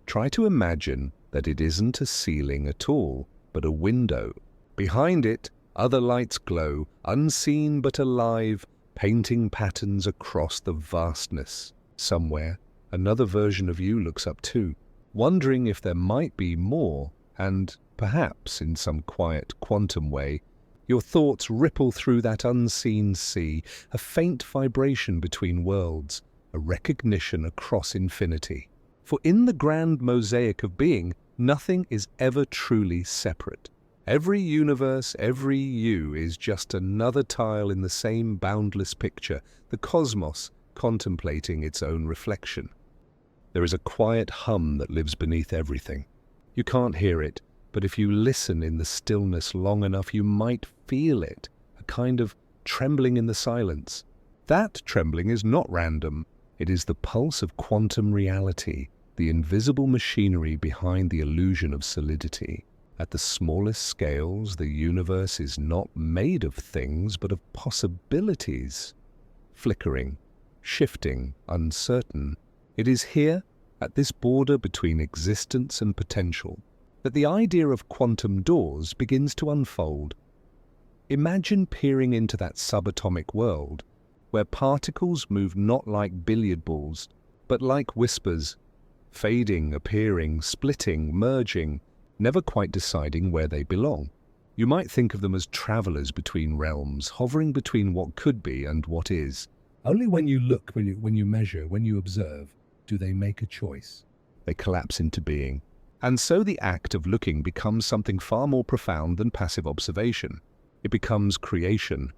try to imagine that it isn't a ceiling at all, but a window. Behind it, other lights glow, unseen but alive, painting patterns across the vastness. Somewhere, another version of you looks up too, wondering if there might be more, and perhaps in some quiet quantum way, your thoughts ripple through that unseen sea, a faint vibration between worlds, a recognition across infinity. For in the grand mosaic of being, nothing is ever truly separate. Every universe, every you is just another tile in the same boundless picture, the cosmos contemplating its own reflection. There is a quiet hum that lives beneath everything. You can't hear it, but if you listen in the stillness long enough, you might feel it, a kind of trembling in the silence. That trembling is not random. It is the pulse of quantum reality, the invisible machinery behind the illusion of solidity. At the smallest scales, the universe is not made of things, but of possibilities. Flickering, shifting, uncertain. It is here, at this border between existence and potential, that the idea of quantum doors begins to unfold. Imagine peering into that subatomic world, where particles move not like billiard balls, but like whispers, fading, appearing, splitting, merging, never quite deciding where they belong. You might think of them as travelers between realms, hovering between what could be and what is. Only when you look, when you measure, when you observe, do they make a choice. They collapse into being. And so the act of looking becomes something far more profound than passive observation. It becomes creation.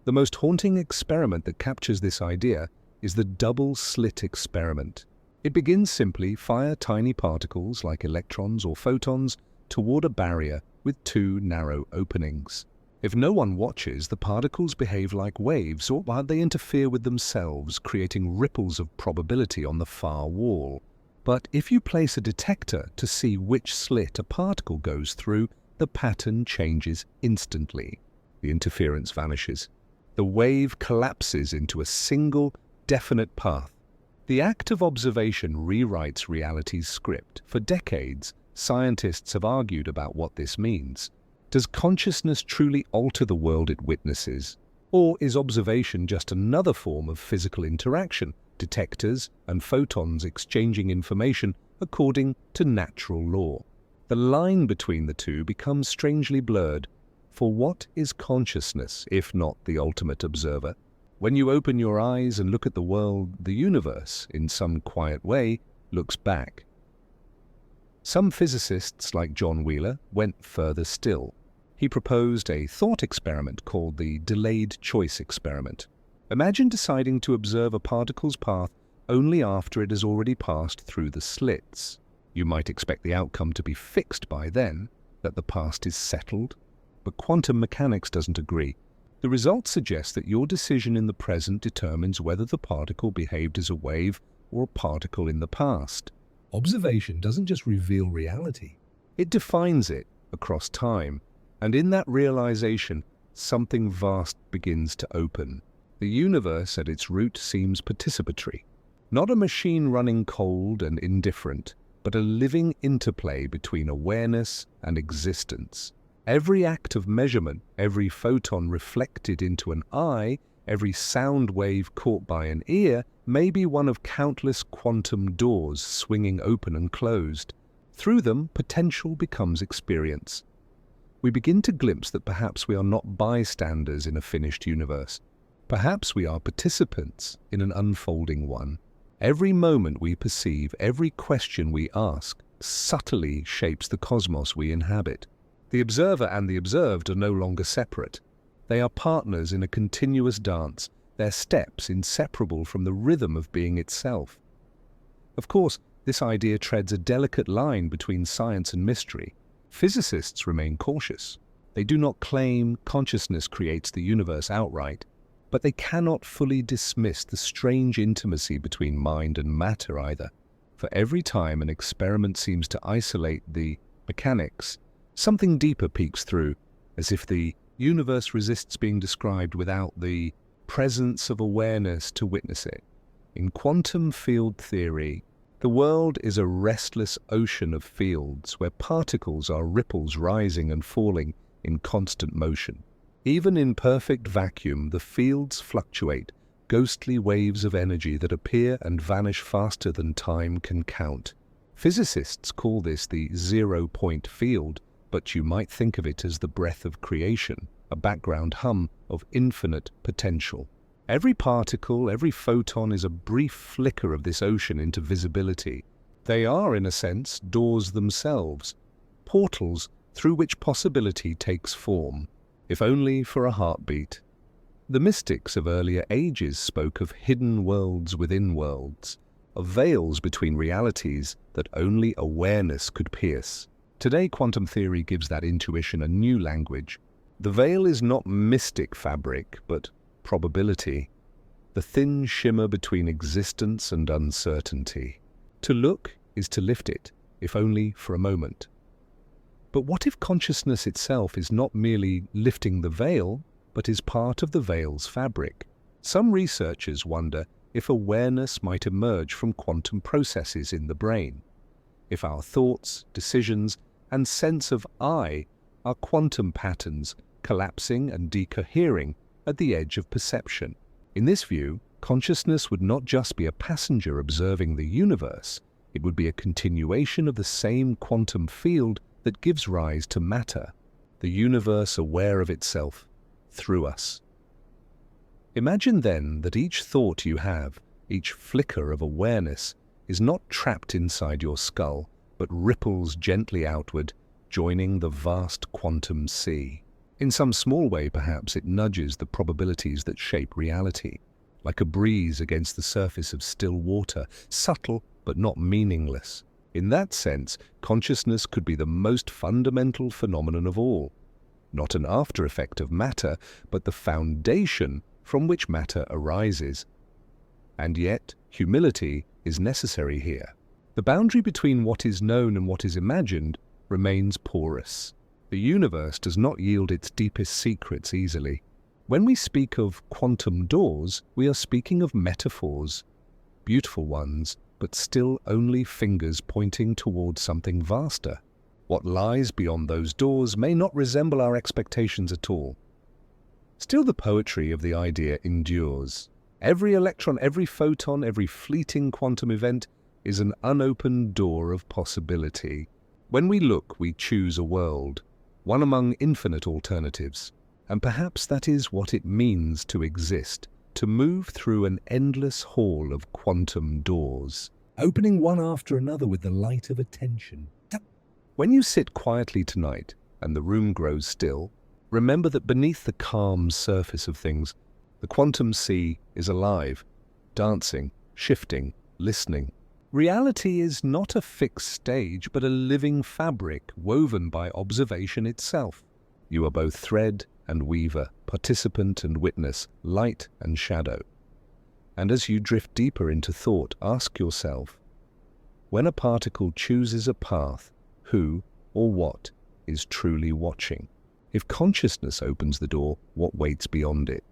The most haunting experiment that captures this idea is the double-slit experiment. It begins simply: fire tiny particles like electrons or photons toward a barrier with two narrow openings. If no one watches, the particles behave like waves, or they interfere with themselves, creating ripples of probability on the far wall. But if you place a detector to see which slit a particle goes through, the pattern changes instantly. The interference vanishes. The wave collapses into a single, definite path. The act of observation rewrites reality's script. For decades, scientists have argued about what this means. Does consciousness truly alter the world it witnesses? Or is observation just another form of physical interaction, detectors and photons exchanging information according to natural law? The line between the two becomes strangely blurred. For what is consciousness, if not the ultimate observer? When you open your eyes and look at the world, the universe, in some quiet way, looks back. Some physicists, like John Wheeler, went further still. He proposed a thought experiment called the delayed choice experiment. Imagine deciding to observe a particle's path only after it has already passed through the slits. You might expect the outcome to be fixed by then, that the past is settled. But quantum mechanics doesn't agree. The results suggest that your decision in the present determines whether the particle behaved as a wave or a particle in the past. Observation doesn't just reveal reality. It defines it across time. And in that realization, something vast begins to open. The universe at its root seems participatory. Not a machine running cold and indifferent, but a living interplay between awareness and existence. Every act of measurement, every photon reflected into an eye, every sound wave caught by an ear may be one of countless quantum doors swinging open and closed. Through them, potential becomes experience. We begin to glimpse that perhaps we are not bystanders in a finished universe. Perhaps we are participants in an unfolding one. Every moment we perceive, every question we ask, subtly shapes the cosmos we inhabit. The observer and the observed are no longer separate. They are partners in a continuous dance, their steps inseparable from the rhythm of being itself. Of course, this idea treads a delicate line between science and mystery. Physicists remain cautious. They do not claim consciousness creates the universe outright, but they cannot fully dismiss the strange intimacy between mind and matter either. For every time an experiment seems to isolate the mechanics, something deeper peeks through, as if the universe resists being described without the presence of awareness to witness it. In quantum field theory, the world is a restless ocean of fields where particles are ripples rising and falling in constant motion. Even in perfect vacuum, the fields fluctuate, ghostly waves of energy that appear and vanish faster than time can count. Physicists call this the zero-point field, but you might think of it as the breath of creation, a background hum of infinite potential. Every particle, every photon is a brief flicker of this ocean into visibility. They are, in a sense, doors themselves, portals through which possibility takes form, if only for a heartbeat. The mystics of earlier ages spoke of hidden worlds within worlds, of veils between realities that only awareness could pierce. Today, quantum theory gives that intuition a new language. The veil is not mystic fabric, but probability, the thin shimmer between existence and uncertainty. To look is to lift it, if only for a moment. But what if consciousness itself is not merely lifting the veil, but is part of the veil's fabric? Some researchers wonder if awareness might emerge from quantum processes in the brain, if our thoughts, decisions, and sense of I are quantum patterns collapsing and decohering at the edge of perception. In this view, consciousness would not just be a passenger observing the universe, it would be a continuation of the same quantum field that gives rise to matter, the universe aware of itself through us. Imagine then that each thought you have, each flicker of awareness, is not trapped inside your skull, but ripples gently outward, joining the vast quantum sea. In some small way, perhaps, it nudges the probabilities that shape reality, like a breeze against the surface of still water, subtle but not meaningless. In that sense, consciousness could be the most fundamental phenomenon of all, not an after-effect of matter, but the foundation from which matter arises. And yet, humility is necessary here. The boundary between what is known and what is imagined remains porous. The universe does not yield its deepest secrets easily. When we speak of quantum doors, we are speaking of metaphors, beautiful ones, but still only fingers pointing towards something vaster. What lies beyond those doors may not resemble our expectations at all. Still, the poetry of the idea endures. Every electron, every photon, every fleeting quantum event is an unopened door of possibility. When we look, we choose a world, one among infinite alternatives. And perhaps that is what it means to exist, to move through an endless hall of quantum doors, opening one after another with the light of attention. When you sit quietly tonight and the room grows still, remember that beneath the calm surface of things, the quantum sea is alive, dancing, shifting, listening. Reality is not a fixed stage, but a living fabric woven by observation itself. You are both thread and weaver, participant and witness, light and shadow. And as you drift deeper into thought, ask yourself, when a particle chooses a path, who or what is truly watching? If consciousness opens the door, what waits beyond it?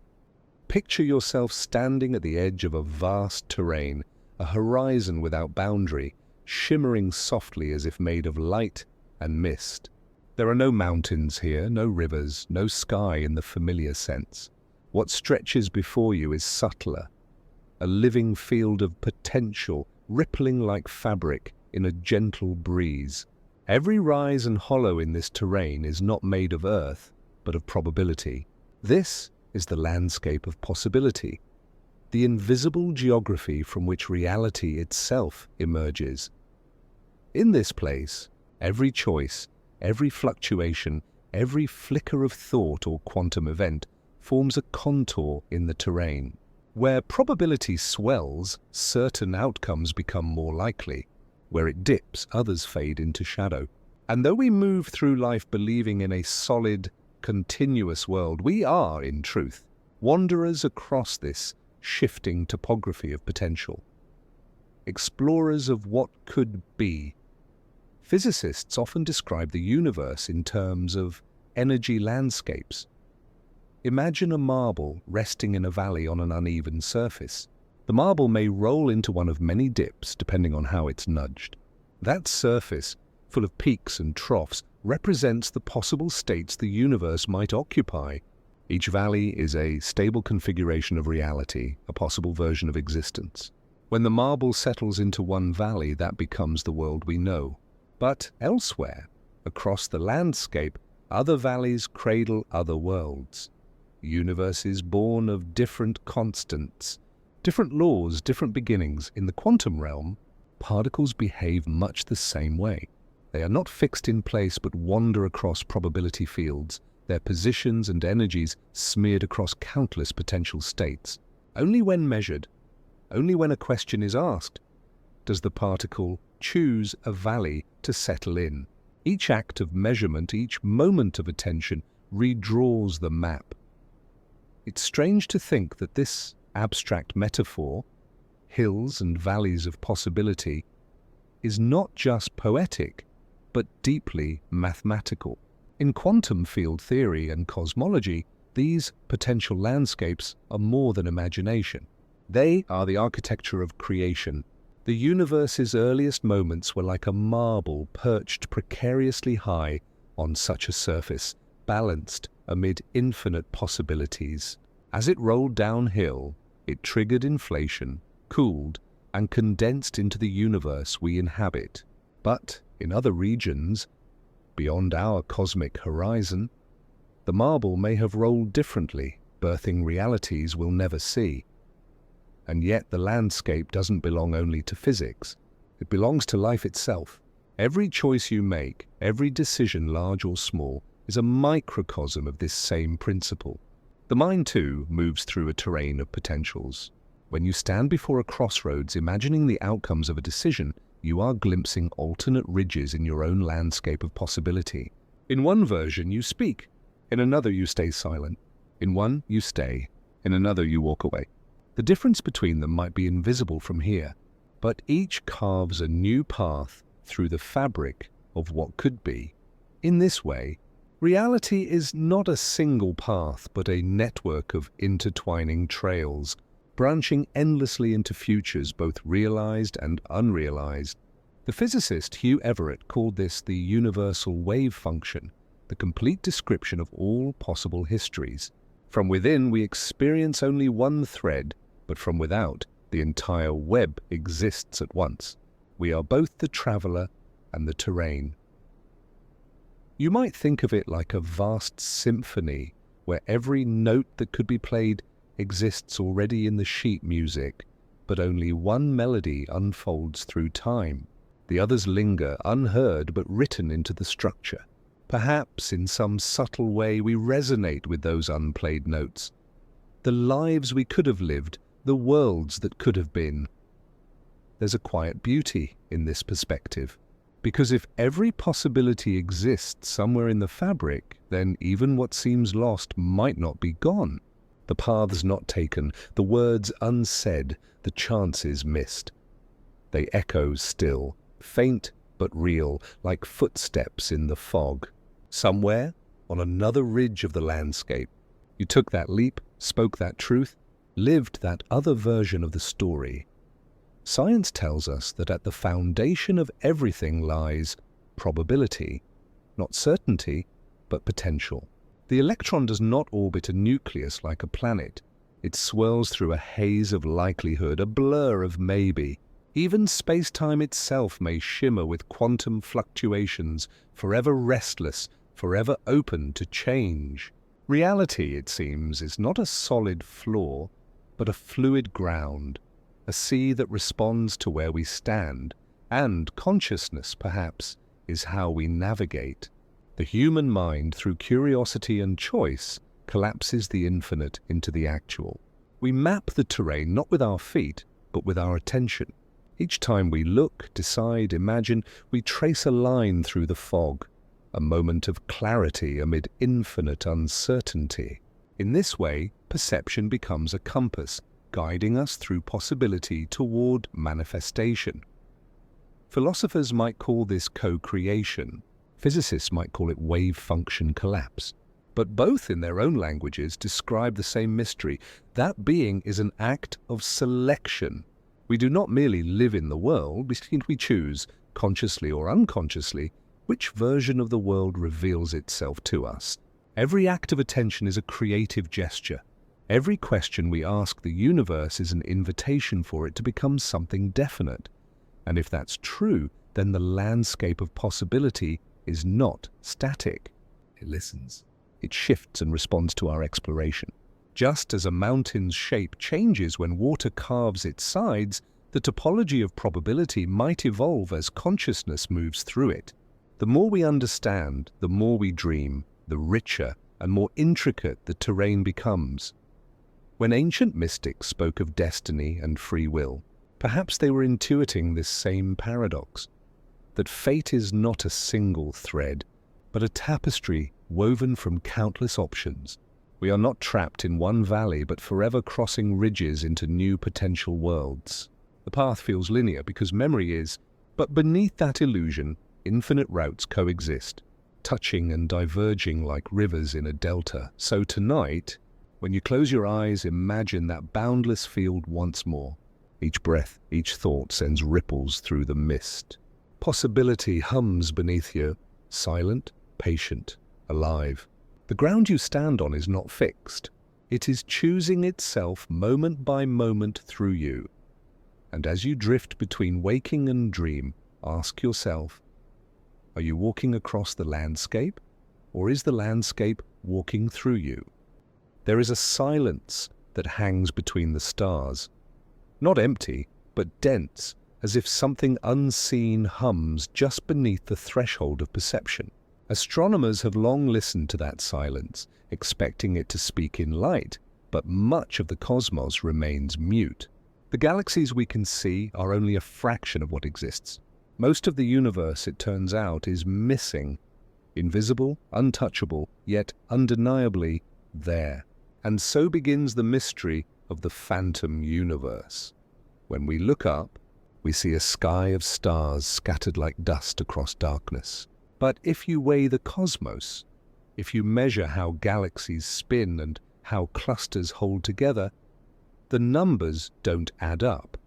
Picture yourself standing at the edge of a vast terrain, a horizon without boundary, shimmering softly as if made of light and mist. There are no mountains here, no rivers, no sky in the familiar sense. What stretches before you is subtler, a living field of potential, rippling like fabric in a gentle breeze. Every rise and hollow in this terrain is not made of earth, but of probability. This is the landscape of possibility, the invisible geography from which reality itself emerges. In this place, every choice, every fluctuation, every flicker of thought or quantum event forms a contour in the terrain. Where probability swells, certain outcomes become more likely. Where it dips, others fade into shadow. And though we move through life believing in a solid, continuous world, we are, in truth, wanderers across this shifting topography of potential. Explorers of what could be. Physicists often describe the universe in terms of energy landscapes. Imagine a marble resting in a valley on an uneven surface. The marble may roll into one of many dips depending on how it's nudged. That surface, full of peaks and troughs, represents the possible states the universe might occupy. Each valley is a stable configuration of reality, a possible version of existence. When the marble settles into one valley, that becomes the world we know. But elsewhere, across the landscape, other valleys cradle other worlds. Universes born of different constants, different laws, different beginnings. In the quantum realm, particles behave much the same way. They are not fixed in place but wander across probability fields, their positions and energies smeared across countless potential states. Only when measured, only when a question is asked, does the particle choose a valley to settle in. Each act of measurement, each moment of attention, redraws the map. It's strange to think that this abstract metaphor, hills and valleys of possibility, is not just poetic, but deeply mathematical. In quantum field theory and cosmology, these potential landscapes are more than imagination. They are the architecture of creation. The universe's earliest moments were like a marble perched precariously high on such a surface, balanced amid infinite possibilities. As it rolled downhill, it triggered inflation, cooled, and condensed into the universe we inhabit. But in other regions, beyond our cosmic horizon, the marble may have rolled differently, birthing realities we'll never see. And yet the landscape doesn't belong only to physics. It belongs to life itself. Every choice you make, every decision, large or small, is a microcosm of this same principle. The mind, too, moves through a terrain of potentials. When you stand before a crossroads, imagining the outcomes of a decision, you are glimpsing alternate ridges in your own landscape of possibility. In one version, you speak. In another, you stay silent. In one, you stay. In another, you walk away. The difference between them might be invisible from here, but each carves a new path through the fabric of what could be. In this way, Reality is not a single path, but a network of intertwining trails, branching endlessly into futures both realized and unrealized. The physicist Hugh Everett called this the universal wave function, the complete description of all possible histories. From within, we experience only one thread, but from without, the entire web exists at once. We are both the traveler and the terrain. You might think of it like a vast symphony where every note that could be played exists already in the sheet music, but only one melody unfolds through time. The others linger unheard but written into the structure. Perhaps in some subtle way we resonate with those unplayed notes. The lives we could have lived, the worlds that could have been. There's a quiet beauty in this perspective. Because if every possibility exists somewhere in the fabric, then even what seems lost might not be gone. The paths not taken, the words unsaid, the chances missed. They echo still, faint but real, like footsteps in the fog. Somewhere, on another ridge of the landscape, you took that leap, spoke that truth, lived that other version of the story. Science tells us that at the foundation of everything lies probability, not certainty, but potential. The electron does not orbit a nucleus like a planet. It swirls through a haze of likelihood, a blur of maybe. Even space-time itself may shimmer with quantum fluctuations, forever restless, forever open to change. Reality, it seems, is not a solid floor, but a fluid ground. A sea that responds to where we stand, and consciousness, perhaps, is how we navigate. The human mind, through curiosity and choice, collapses the infinite into the actual. We map the terrain not with our feet, but with our attention. Each time we look, decide, imagine, we trace a line through the fog, a moment of clarity amid infinite uncertainty. In this way, perception becomes a compass, guiding us through possibility toward manifestation. Philosophers might call this co-creation. Physicists might call it wave function collapse. But both in their own languages describe the same mystery. That being is an act of selection. We do not merely live in the world, we choose, consciously or unconsciously, which version of the world reveals itself to us. Every act of attention is a creative gesture. Every question we ask the universe is an invitation for it to become something definite. And if that's true, then the landscape of possibility is not static. It listens. It shifts and responds to our exploration. Just as a mountain's shape changes when water carves its sides, the topology of probability might evolve as consciousness moves through it. The more we understand, the more we dream, the richer and more intricate the terrain becomes. When ancient mystics spoke of destiny and free will, perhaps they were intuiting this same paradox, that fate is not a single thread, but a tapestry woven from countless options. We are not trapped in one valley, but forever crossing ridges into new potential worlds. The path feels linear because memory is, but beneath that illusion, infinite routes coexist, touching and diverging like rivers in a delta. So tonight, when you close your eyes, imagine that boundless field once more. Each breath, each thought sends ripples through the mist. Possibility hums beneath you, silent, patient, alive. The ground you stand on is not fixed. It is choosing itself moment by moment through you. And as you drift between waking and dream, ask yourself, are you walking across the landscape, or is the landscape walking through you? There is a silence that hangs between the stars. Not empty, but dense, as if something unseen hums just beneath the threshold of perception. Astronomers have long listened to that silence, expecting it to speak in light, but much of the cosmos remains mute. The galaxies we can see are only a fraction of what exists. Most of the universe, it turns out, is missing. Invisible, untouchable, yet undeniably there. And so begins the mystery of the phantom universe. When we look up, we see a sky of stars scattered like dust across darkness. But if you weigh the cosmos, If you measure how galaxies spin and how clusters hold together, the numbers don't add up.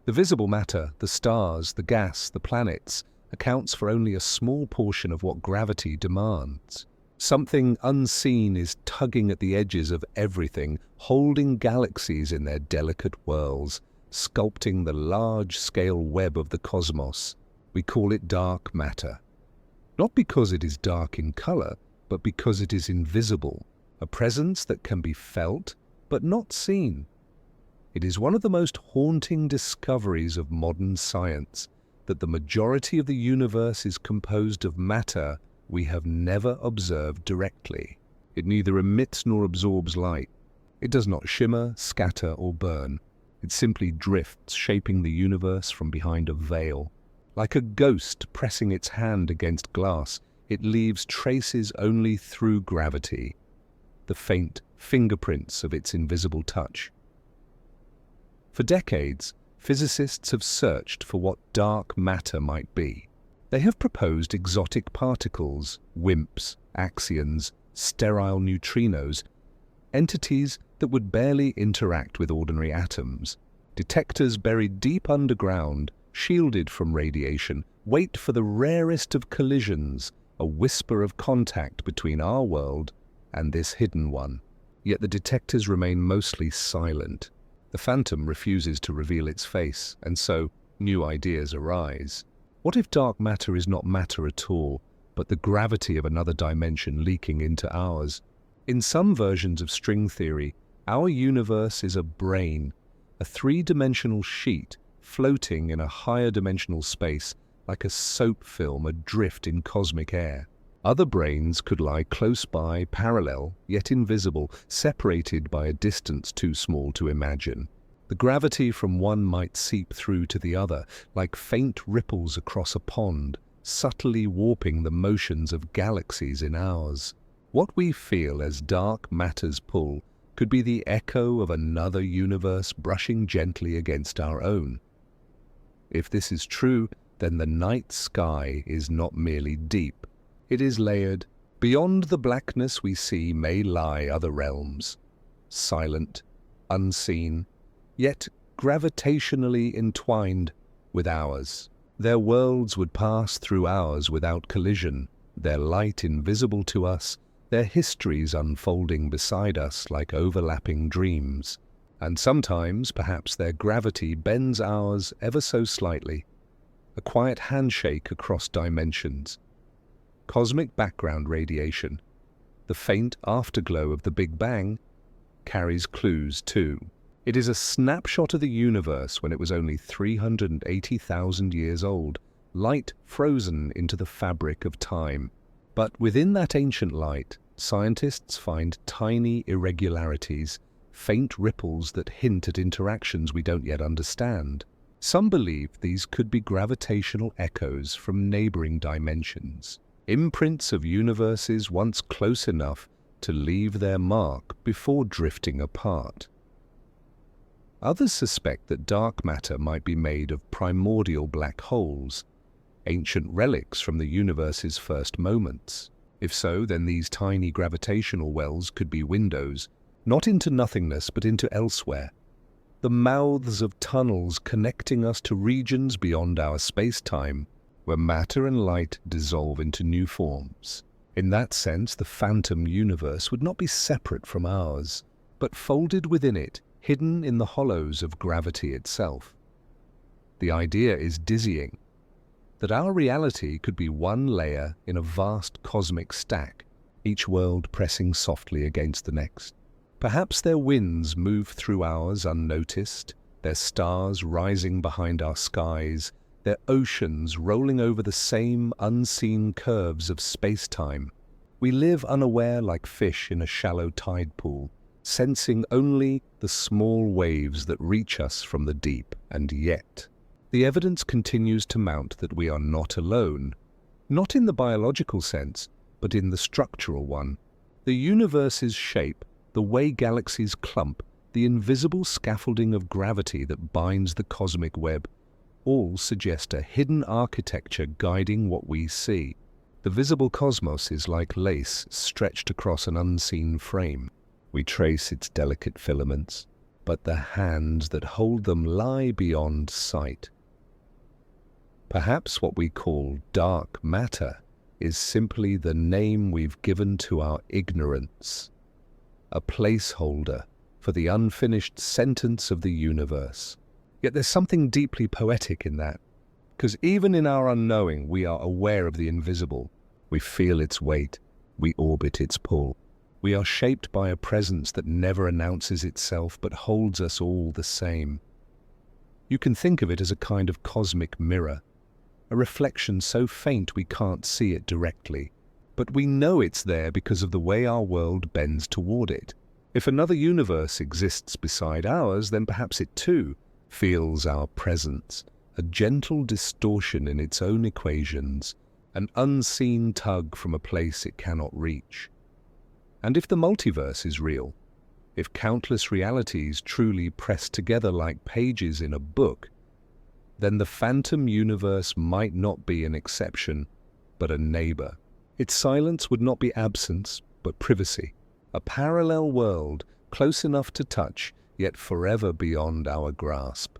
The visible matter, the stars, the gas, the planets, accounts for only a small portion of what gravity demands. Something unseen is tugging at the edges of everything, holding galaxies in their delicate whirls, sculpting the large-scale web of the cosmos. We call it dark matter. Not because it is dark in color, but because it is invisible, a presence that can be felt but not seen. It is one of the most haunting discoveries of modern science that the majority of the universe is composed of matter we have never observed directly. It neither emits nor absorbs light. It does not shimmer, scatter, or burn. It simply drifts, shaping the universe from behind a veil. Like a ghost pressing its hand against glass, it leaves traces only through gravity, the faint fingerprints of its invisible touch. For decades, physicists have searched for what dark matter might be. They have proposed exotic particles, WIMPs, axions, sterile neutrinos, entities that would barely interact with ordinary atoms. Detectors buried deep underground, shielded from radiation, wait for the rarest of collisions, a whisper of contact between our world and this hidden one. Yet the detectors remain mostly silent. The phantom refuses to reveal its face, and so new ideas arise. What if dark matter is not matter at all, but the gravity of another dimension leaking into ours? In some versions of string theory, our universe is a brane, a three-dimensional sheet floating in a higher dimensional space, like a soap film adrift in cosmic air. Other branes could lie close by, parallel, yet invisible, separated by a distance too small to imagine. The gravity from one might seep through to the other, like faint ripples across a pond, subtly warping the motions of galaxies in ours. What we feel as dark matter's pull could be the echo of another universe brushing gently against our own. If this is true, then the night sky is not merely deep. It is layered. Beyond the blackness we see may lie other realms, silent, unseen, yet gravitationally entwined with ours. Their worlds would pass through ours without collision, their light invisible to us, their histories unfolding beside us like overlapping dreams. And sometimes, perhaps, their gravity bends ours ever so slightly, a quiet handshake across dimensions. Cosmic background radiation, the faint afterglow of the Big Bang, carries clues too. It is a snapshot of the universe when it was only 380,000 years old, light frozen into the fabric of time. But within that ancient light, scientists find tiny irregularities, faint ripples that hint at interactions we don't yet understand. Some believe these could be gravitational echoes from neighboring dimensions, imprints of universes once close enough to leave their mark before drifting apart. Others suspect that dark matter might be made of primordial black holes, ancient relics from the universe's first moments. If so, then these tiny gravitational wells could be windows, not into nothingness but into elsewhere, the mouths of tunnels connecting us to regions beyond our space-time, where matter and light dissolve into new forms. In that sense, the phantom universe would not be separate from ours, but folded within it, hidden in the hollows of gravity itself. The idea is dizzying, that our reality could be one layer in a vast cosmic stack, each world pressing softly against the next. Perhaps their winds move through ours unnoticed, their stars rising behind our skies, their oceans rolling over the same unseen curves of space-time. We live unaware like fish in a shallow tide pool, sensing only the small waves that reach us from the deep. And yet, the evidence continues to mount that we are not alone, not in the biological sense, but in the structural one. The universe's shape, the way galaxies clump, the invisible scaffolding of gravity that binds the cosmic web, all suggest a hidden architecture guiding what we see. The visible cosmos is like lace stretched across an unseen frame. We trace its delicate filaments, but the hands that hold them lie beyond sight. Perhaps what we call dark matter is simply the name we've given to our ignorance, a placeholder for the unfinished sentence of the universe. Yet there's something deeply poetic in that, because even in our unknowing, we are aware of the invisible. We feel its weight. We orbit its pull. We are shaped by a presence that never announces itself but holds us all the same. You can think of it as a kind of cosmic mirror, a reflection so faint we can't see it directly, but we know it's there because of the way our world bends toward it. If another universe exists beside ours, then perhaps it too feels our presence, a gentle distortion in its own equations, an unseen tug from a place it cannot reach. And if the multiverse is real, if countless realities truly press together like pages in a book, then the phantom universe might not be an exception, but a neighbor. Its silence would not be absence, but privacy, a parallel world close enough to touch, yet forever beyond our grasp.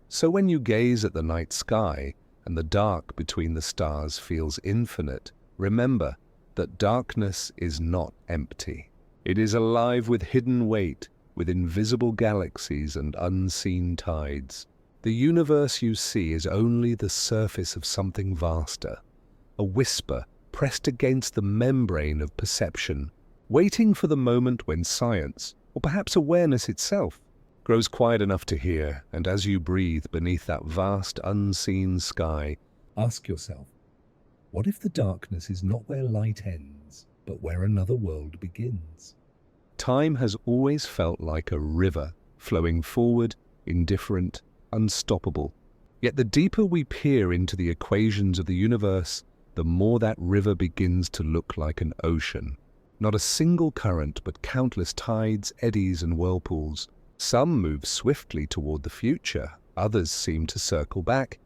So when you gaze at the night sky and the dark between the stars feels infinite, remember that darkness is not empty. It is alive with hidden weight, with invisible galaxies and unseen tides. The universe you see is only the surface of something vaster, a whisper pressed against the membrane of perception, waiting for the moment when science, or perhaps awareness itself, grows quiet enough to hear. And as you breathe beneath that vast unseen sky, ask yourself, what if the darkness is not where light ends, but where another world begins? Time has always felt like a river, flowing forward, indifferent, unstoppable. Yet the deeper we peer into the equations of the universe, the more that river begins to look like an ocean. Not a single current, but countless tides, eddies, and whirlpools. Some move swiftly toward the future, others seem to circle back,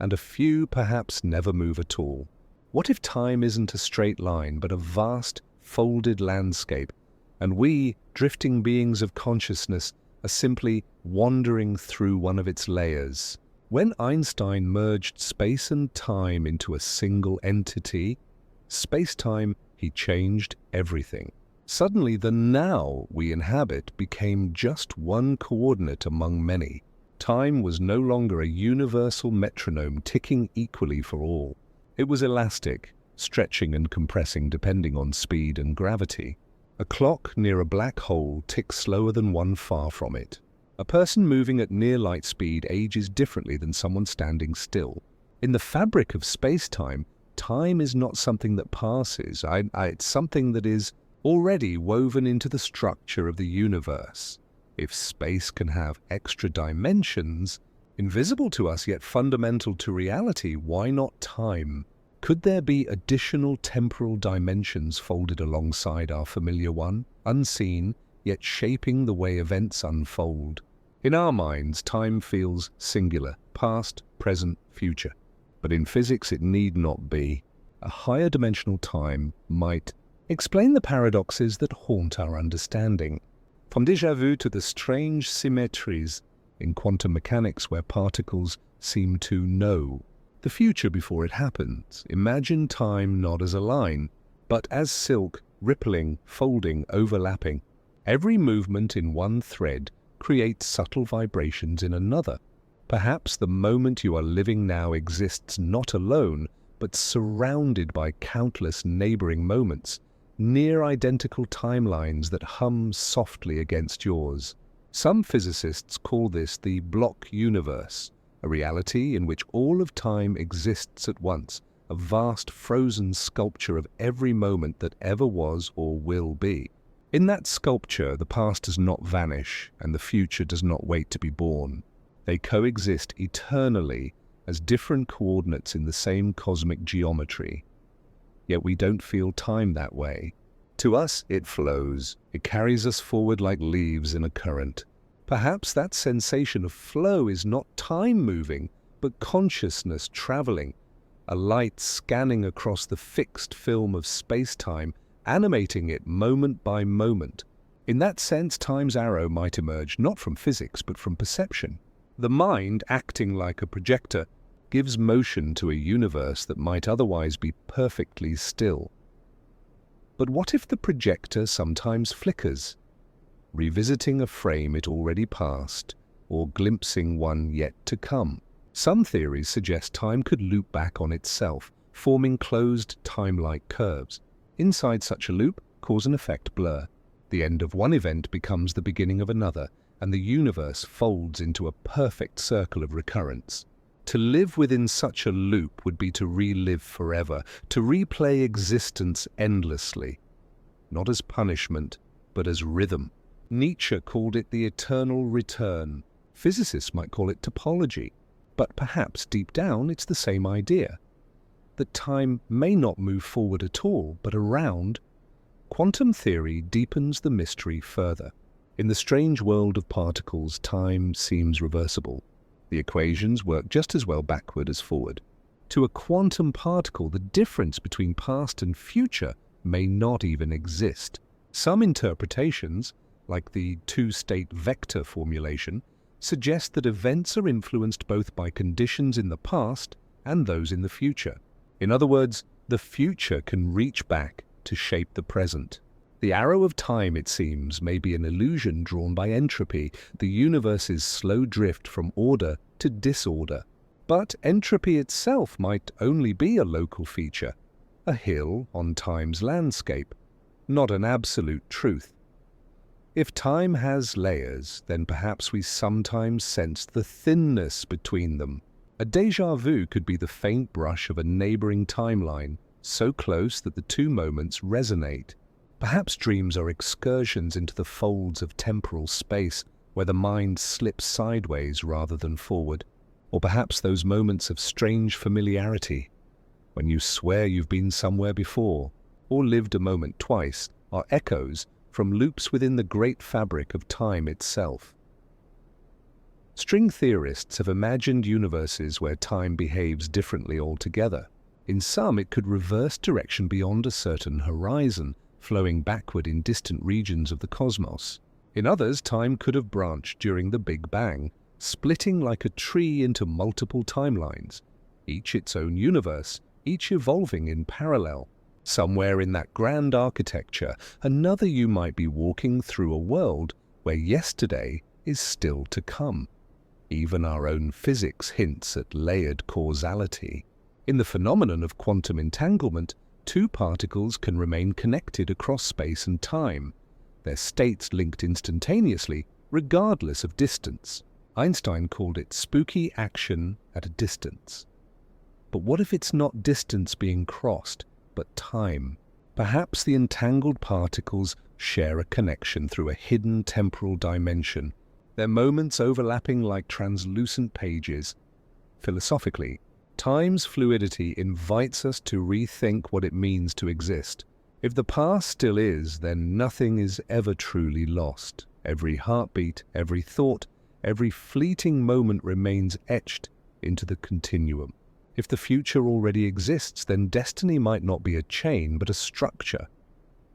and a few perhaps never move at all. What if time isn't a straight line, but a vast, folded landscape, and we, drifting beings of consciousness, are simply wandering through one of its layers? When Einstein merged space and time into a single entity, space-time, he changed everything. Suddenly, the now we inhabit became just one coordinate among many. Time was no longer a universal metronome ticking equally for all. It was elastic, stretching and compressing depending on speed and gravity. A clock near a black hole ticks slower than one far from it. A person moving at near light speed ages differently than someone standing still. In the fabric of space-time, time is not something that passes. It's something that is already woven into the structure of the universe. If space can have extra dimensions, invisible to us yet fundamental to reality, why not time? Could there be additional temporal dimensions folded alongside our familiar one, unseen, yet shaping the way events unfold? In our minds, time feels singular, past, present, future. But in physics, it need not be. A higher dimensional time might explain the paradoxes that haunt our understanding. From déjà vu to the strange symmetries in quantum mechanics where particles seem to know the future before it happens. Imagine time not as a line, but as silk, rippling, folding, overlapping. Every movement in one thread creates subtle vibrations in another. Perhaps the moment you are living now exists not alone, but surrounded by countless neighboring moments, near identical timelines that hum softly against yours. Some physicists call this the block universe, a reality in which all of time exists at once, a vast frozen sculpture of every moment that ever was or will be. In that sculpture, the past does not vanish, and the future does not wait to be born. They coexist eternally as different coordinates in the same cosmic geometry. Yet we don't feel time that way. To us, it flows. It carries us forward like leaves in a current. Perhaps that sensation of flow is not time moving, but consciousness traveling, a light scanning across the fixed film of space-time, animating it moment by moment. In that sense, time's arrow might emerge not from physics but from perception. The mind, acting like a projector, gives motion to a universe that might otherwise be perfectly still. But what if the projector sometimes flickers, revisiting a frame it already passed, or glimpsing one yet to come? Some theories suggest time could loop back on itself, forming closed time-like curves. Inside such a loop, cause and effect blur. The end of one event becomes the beginning of another, and the universe folds into a perfect circle of recurrence. To live within such a loop would be to relive forever, to replay existence endlessly, not as punishment, but as rhythm. Nietzsche called it the eternal return. Physicists might call it topology, but perhaps deep down it's the same idea, that time may not move forward at all, but around. Quantum theory deepens the mystery further. In the strange world of particles, time seems reversible. The equations work just as well backward as forward. To a quantum particle, the difference between past and future may not even exist. Some interpretations, like the two-state vector formulation, suggest that events are influenced both by conditions in the past and those in the future. In other words, the future can reach back to shape the present. The arrow of time, it seems, may be an illusion drawn by entropy, the universe's slow drift from order to disorder. But entropy itself might only be a local feature, a hill on time's landscape, not an absolute truth. If time has layers, then perhaps we sometimes sense the thinness between them. A déjà vu could be the faint brush of a neighboring timeline, so close that the two moments resonate. Perhaps dreams are excursions into the folds of temporal space, where the mind slips sideways rather than forward. Or perhaps those moments of strange familiarity, when you swear you've been somewhere before, or lived a moment twice, are echoes from loops within the great fabric of time itself. String theorists have imagined universes where time behaves differently altogether. In some, it could reverse direction beyond a certain horizon, flowing backward in distant regions of the cosmos. In others, time could have branched during the Big Bang, splitting like a tree into multiple timelines, each its own universe, each evolving in parallel. Somewhere in that grand architecture, another you might be walking through a world where yesterday is still to come. Even our own physics hints at layered causality. In the phenomenon of quantum entanglement, two particles can remain connected across space and time, their states linked instantaneously, regardless of distance. Einstein called it spooky action at a distance. But what if it's not distance being crossed, but time? Perhaps the entangled particles share a connection through a hidden temporal dimension, their moments overlapping like translucent pages. Philosophically, time's fluidity invites us to rethink what it means to exist. If the past still is, then nothing is ever truly lost. Every heartbeat, every thought, every fleeting moment remains etched into the continuum. If the future already exists, then destiny might not be a chain, but a structure,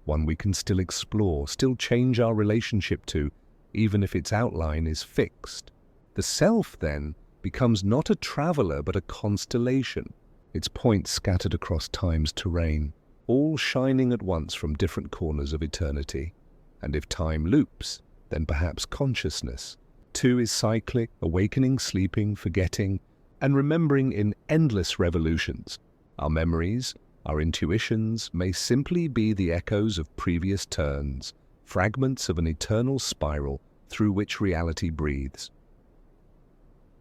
one we can still explore, still change our relationship to, even if its outline is fixed. The self, then, becomes not a traveler but a constellation, its points scattered across time's terrain, all shining at once from different corners of eternity. And if time loops, then perhaps consciousness, too, is cyclic, awakening, sleeping, forgetting, and remembering in endless revolutions. Our memories, our intuitions may simply be the echoes of previous turns, fragments of an eternal spiral through which reality breathes.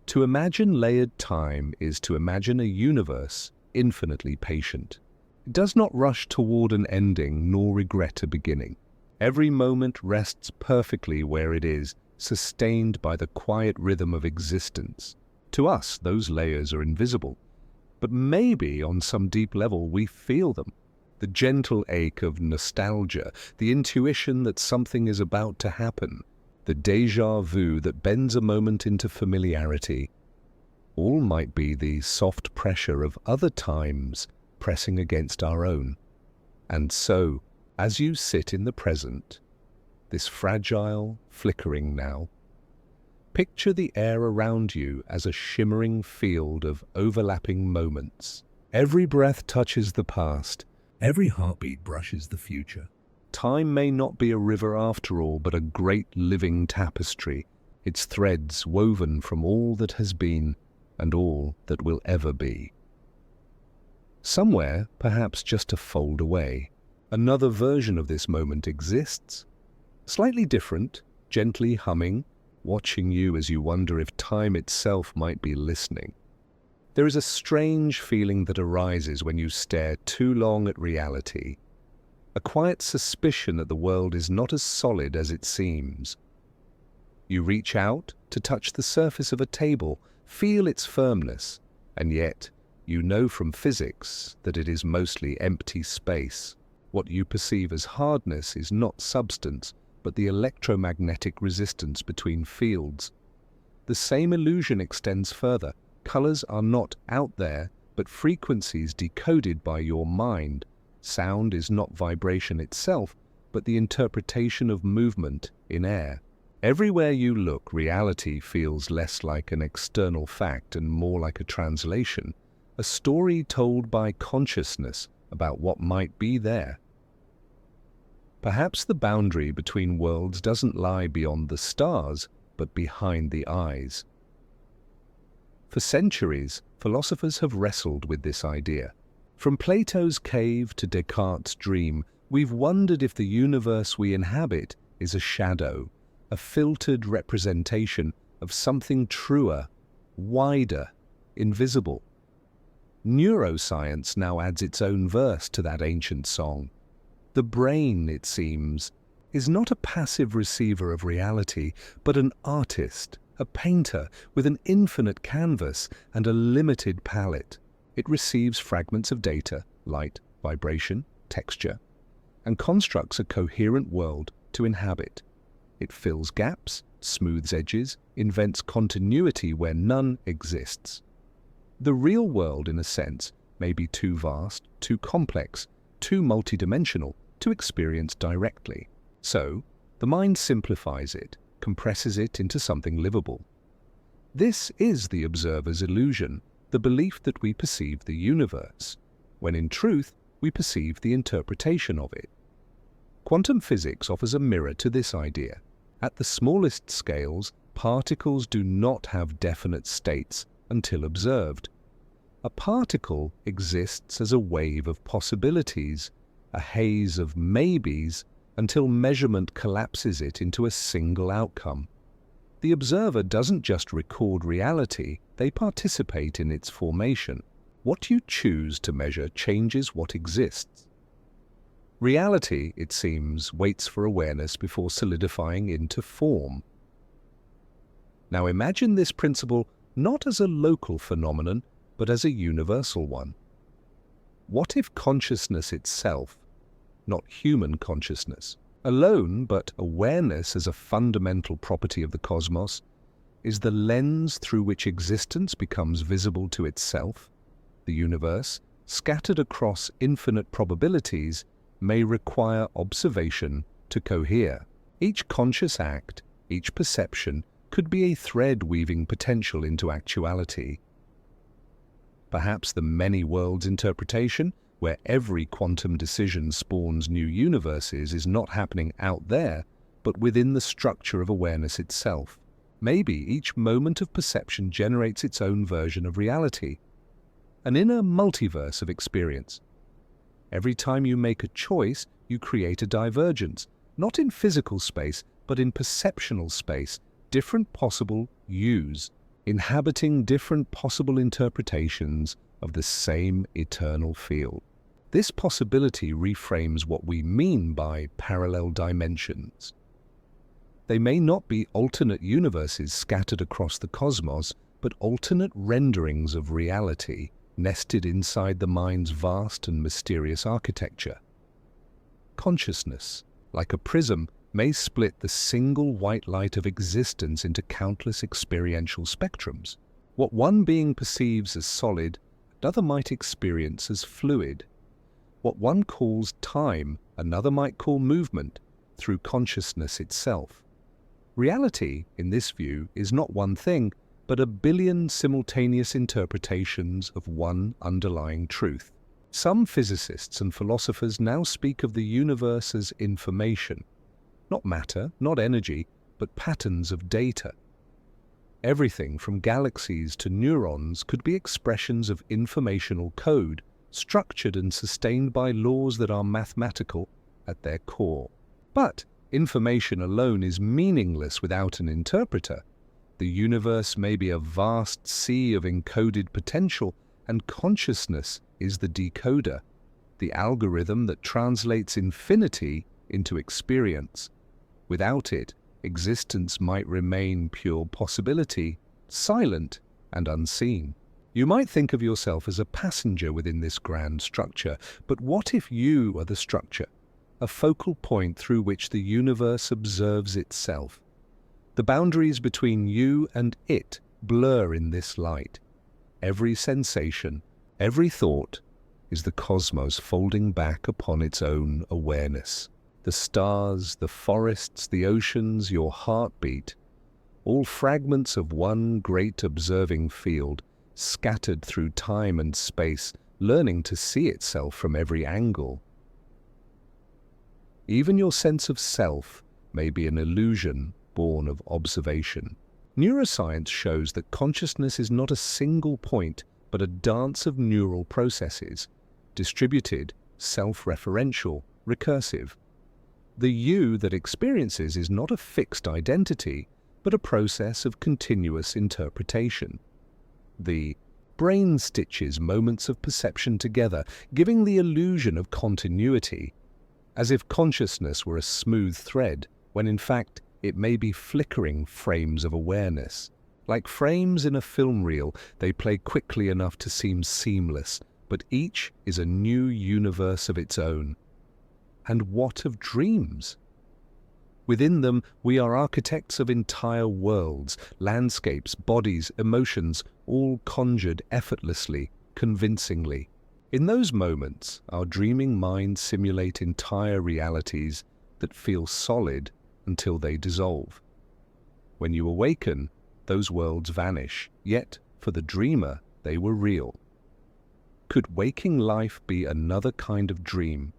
To imagine layered time is to imagine a universe infinitely patient. It does not rush toward an ending nor regret a beginning. Every moment rests perfectly where it is, sustained by the quiet rhythm of existence. To us, those layers are invisible, but maybe on some deep level we feel them. The gentle ache of nostalgia, the intuition that something is about to happen, the déjà vu that bends a moment into familiarity. All might be the soft pressure of other times pressing against our own. And so, as you sit in the present, this fragile, flickering now, picture the air around you as a shimmering field of overlapping moments. Every breath touches the past. Every heartbeat brushes the future. Time may not be a river after all, but a great living tapestry, its threads woven from all that has been and all that will ever be. Somewhere, perhaps just a fold away, another version of this moment exists, slightly different, gently humming, watching you as you wonder if time itself might be listening. There is a strange feeling that arises when you stare too long at reality, a quiet suspicion that the world is not as solid as it seems. You reach out to touch the surface of a table, feel its firmness, and yet you know from physics that it is mostly empty space. What you perceive as hardness is not substance, but the electromagnetic resistance between fields. The same illusion extends further. Colors are not out there, but frequencies decoded by your mind. Sound is not vibration itself, but the interpretation of movement in air. Everywhere you look, reality feels less like an external fact and more like a translation, a story told by consciousness about what might be there. Perhaps the boundary between worlds doesn't lie beyond the stars, but behind the eyes. For centuries, philosophers have wrestled with this idea. From Plato's cave to Descartes' dream, we've wondered if the universe we inhabit is a shadow, a filtered representation of something truer, wider, invisible. Neuroscience now adds its own verse to that ancient song. The brain, it seems, is not a passive receiver of reality, but an artist, a painter with an infinite canvas and a limited palette. It receives fragments of data, light, vibration, texture, and constructs a coherent world to inhabit. It fills gaps, smooths edges, invents continuity where none exists. The real world, in a sense, may be too vast, too complex, too multidimensional to experience directly. So, the mind simplifies it, compresses it into something livable. This is the observer's illusion, the belief that we perceive the universe, when in truth we perceive the interpretation of it. Quantum physics offers a mirror to this idea. At the smallest scales, particles do not have definite states until observed. A particle exists as a wave of possibilities, a haze of maybes, until measurement collapses it into a single outcome. The observer doesn't just record reality, they participate in its formation. What you choose to measure changes what exists. Reality, it seems, waits for awareness before solidifying into form. Now imagine this principle not as a local phenomenon, but as a universal one. What if consciousness itself, not human consciousness, alone, but awareness as a fundamental property of the cosmos, is the lens through which existence becomes visible to itself? The universe, scattered across infinite probabilities, may require observation to cohere. Each conscious act, each perception, could be a thread weaving potential into actuality. Perhaps the many worlds interpretation, where every quantum decision spawns new universes, is not happening out there, but within the structure of awareness itself. Maybe each moment of perception generates its own version of reality, an inner multiverse of experience. Every time you make a choice, you create a divergence, not in physical space, but in perceptual space, different possible yous, inhabiting different possible interpretations of the same eternal field. This possibility reframes what we mean by parallel dimensions. They may not be alternate universes scattered across the cosmos, but alternate renderings of reality nested inside the mind's vast and mysterious architecture. Consciousness, like a prism, may split the single white light of existence into countless experiential spectrums. What one being perceives as solid, another might experience as fluid. What one calls time, another might call movement, through consciousness itself. Reality, in this view, is not one thing, but a billion simultaneous interpretations of one underlying truth. Some physicists and philosophers now speak of the universe as information. Not matter, not energy, but patterns of data. Everything from galaxies to neurons could be expressions of informational code, structured and sustained by laws that are mathematical at their core. But information alone is meaningless without an interpreter. The universe may be a vast sea of encoded potential, and consciousness is the decoder, the algorithm that translates infinity into experience. Without it, existence might remain pure possibility, silent and unseen. You might think of yourself as a passenger within this grand structure, but what if you are the structure, a focal point through which the universe observes itself? The boundaries between you and it blur in this light. Every sensation, every thought, is the cosmos folding back upon its own awareness. The stars, the forests, the oceans, your heartbeat, all fragments of one great observing field, scattered through time and space, learning to see itself from every angle. Even your sense of self may be an illusion born of observation. Neuroscience shows that consciousness is not a single point, but a dance of neural processes, distributed, self-referential, recursive. The you that experiences is not a fixed identity, but a process of continuous interpretation. The brain stitches moments of perception together, giving the illusion of continuity, as if consciousness were a smooth thread, when in fact it may be flickering frames of awareness. Like frames in a film reel, they play quickly enough to seem seamless, but each is a new universe of its own. And what of dreams? Within them, we are architects of entire worlds, landscapes, bodies, emotions, all conjured effortlessly, convincingly. In those moments, our dreaming minds simulate entire realities that feel solid until they dissolve. When you awaken, those worlds vanish, yet, for the dreamer, they were real. Could waking life be another kind of dream,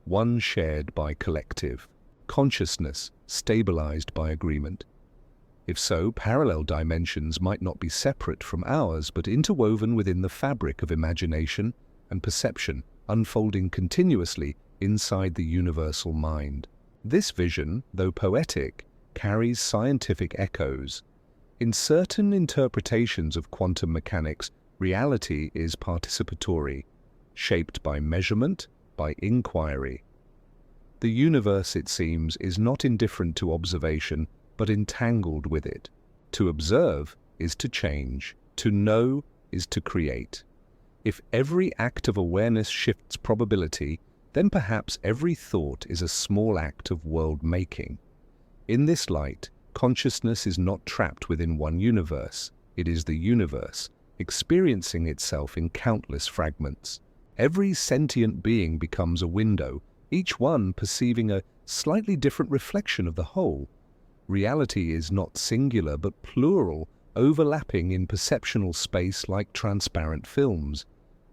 one shared by collective, consciousness stabilized by agreement? If so, parallel dimensions might not be separate from ours, but interwoven within the fabric of imagination and perception, unfolding continuously inside the universal mind. This vision, though poetic, carries scientific echoes. In certain interpretations of quantum mechanics, reality is participatory, shaped by measurement, by inquiry. The universe, it seems, is not indifferent to observation, but entangled with it. To observe is to change. To know is to create. If every act of awareness shifts probability, then perhaps every thought is a small act of world-making. In this light, consciousness is not trapped within one universe. It is the universe, experiencing itself in countless fragments. Every sentient being becomes a window, each one perceiving a slightly different reflection of the whole. Reality is not singular but plural, overlapping in perceptual space like transparent films.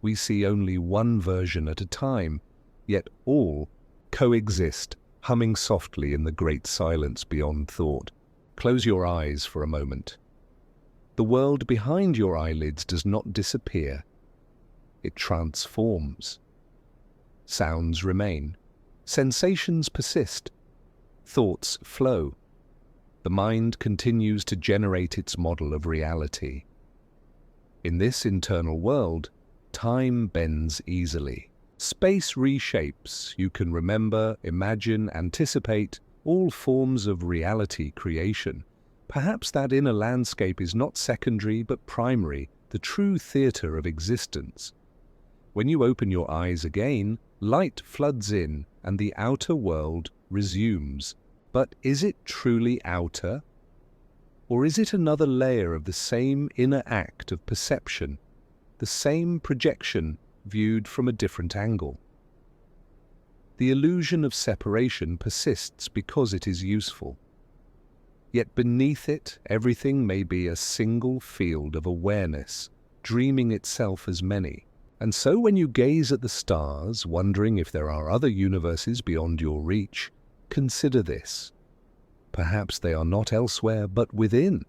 We see only one version at a time, yet all coexist, humming softly in the great silence beyond thought. Close your eyes for a moment. The world behind your eyelids does not disappear. It transforms. Sounds remain. Sensations persist. Thoughts flow. The mind continues to generate its model of reality. In this internal world, time bends easily. Space reshapes. You can remember, imagine, anticipate all forms of reality creation. Perhaps that inner landscape is not secondary but primary, the true theatre of existence. When you open your eyes again, light floods in and the outer world resumes. But is it truly outer? Or is it another layer of the same inner act of perception, the same projection viewed from a different angle? The illusion of separation persists because it is useful. Yet beneath it, everything may be a single field of awareness, dreaming itself as many. And so when you gaze at the stars, wondering if there are other universes beyond your reach, consider this. Perhaps they are not elsewhere but within.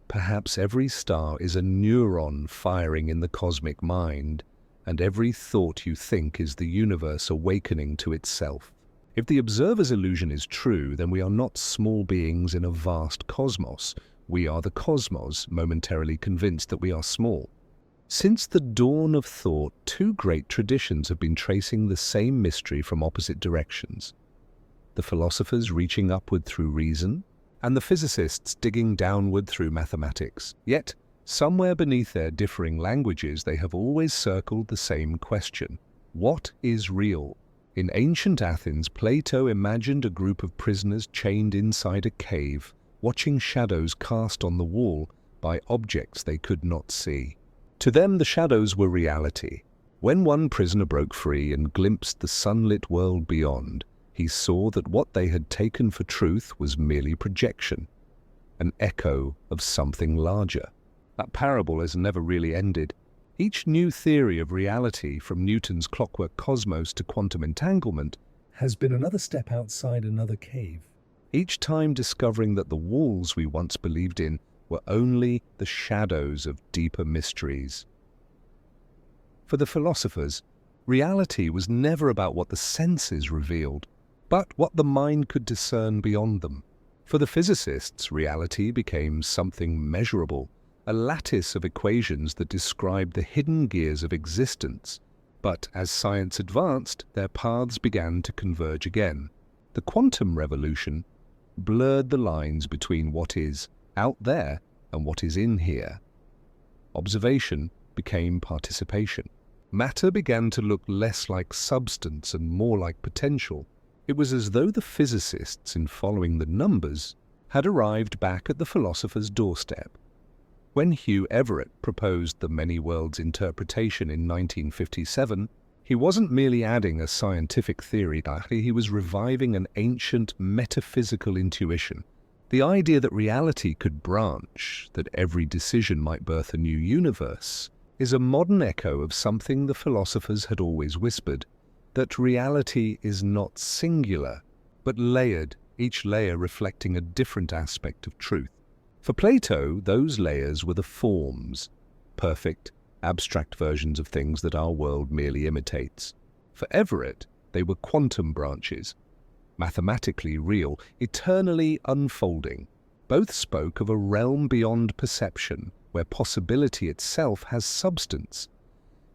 Perhaps every star is a neuron firing in the cosmic mind, and every thought you think is the universe awakening to itself. If the observer's illusion is true, then we are not small beings in a vast cosmos. We are the cosmos, momentarily convinced that we are small. Since the dawn of thought, two great traditions have been tracing the same mystery from opposite directions. The philosophers reaching upward through reason, and the physicists digging downward through mathematics. Yet, somewhere beneath their differing languages, they have always circled the same question. What is real? In ancient Athens, Plato imagined a group of prisoners chained inside a cave, watching shadows cast on the wall by objects they could not see. To them, the shadows were reality. When one prisoner broke free and glimpsed the sunlit world beyond, he saw that what they had taken for truth was merely projection, an echo of something larger. That parable has never really ended. Each new theory of reality, from Newton's clockwork cosmos to quantum entanglement, has been another step outside another cave, each time discovering that the walls we once believed in were only the shadows of deeper mysteries. For the philosophers, reality was never about what the senses revealed, but what the mind could discern beyond them. For the physicists, reality became something measurable, a lattice of equations that described the hidden gears of existence. But as science advanced, their paths began to converge again. The quantum revolution blurred the lines between what is out there and what is in here. Observation became participation. Matter began to look less like substance and more like potential. It was as though the physicists, in following the numbers, had arrived back at the philosopher's doorstep. When Hugh Everett proposed the many worlds interpretation in 1957, he wasn't merely adding a scientific theory, he was reviving an ancient metaphysical intuition. The idea that reality could branch, that every decision might birth a new universe, is a modern echo of something the philosophers had always whispered, that reality is not singular, but layered, each layer reflecting a different aspect of truth. For Plato, those layers were the forms, perfect, abstract versions of things that our world merely imitates. For Everett, they were quantum branches, mathematically real, eternally unfolding. Both spoke of a realm beyond perception, where possibility itself has substance.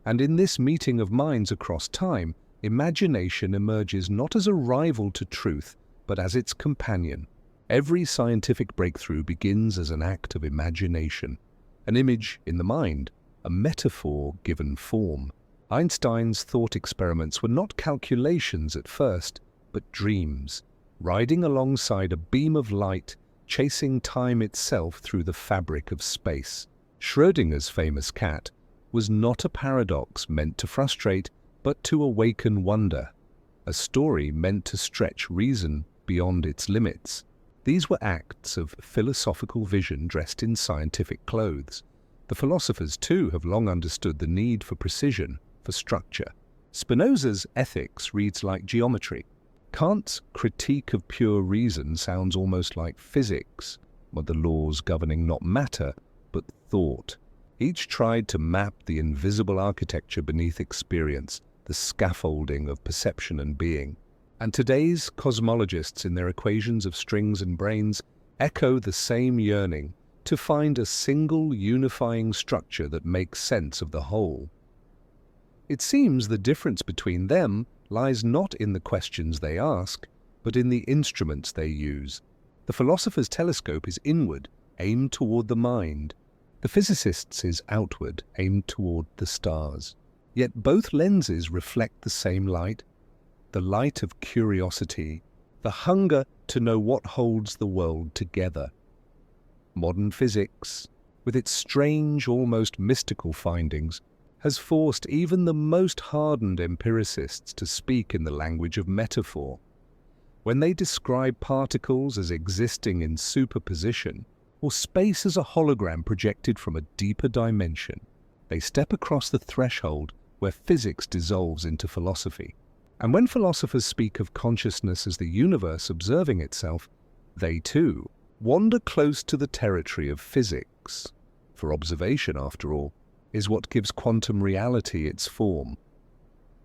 And in this meeting of minds across time, imagination emerges not as a rival to truth, but as its companion. Every scientific breakthrough begins as an act of imagination, an image in the mind, a metaphor given form. Einstein's thought experiments were not calculations at first, but dreams, riding alongside a beam of light, chasing time itself through the fabric of space. Schrödinger's famous cat was not a paradox meant to frustrate, but to awaken wonder, a story meant to stretch reason beyond its limits. These were acts of philosophical vision dressed in scientific clothes. The philosophers, too, have long understood the need for precision, for structure. Spinoza's ethics reads like geometry. Kant's critique of pure reason sounds almost like physics, with the laws governing not matter, but thought. Each tried to map the invisible architecture beneath experience, the scaffolding of perception and being. And today's cosmologists, in their equations of strings and brains, echo the same yearning to find a single unifying structure that makes sense of the whole. It seems the difference between them lies not in the questions they ask, but in the instruments they use. The philosopher's telescope is inward, aimed toward the mind. The physicist's is outward, aimed toward the stars. Yet both lenses reflect the same light, the light of curiosity, the hunger to know what holds the world together. Modern physics, with its strange, almost mystical findings, has forced even the most hardened empiricists to speak in the language of metaphor. When they describe particles as existing in superposition, or space as a hologram projected from a deeper dimension, they step across the threshold where physics dissolves into philosophy. And when philosophers speak of consciousness as the universe observing itself, they too wander close to the territory of physics. For observation, after all, is what gives quantum reality its form.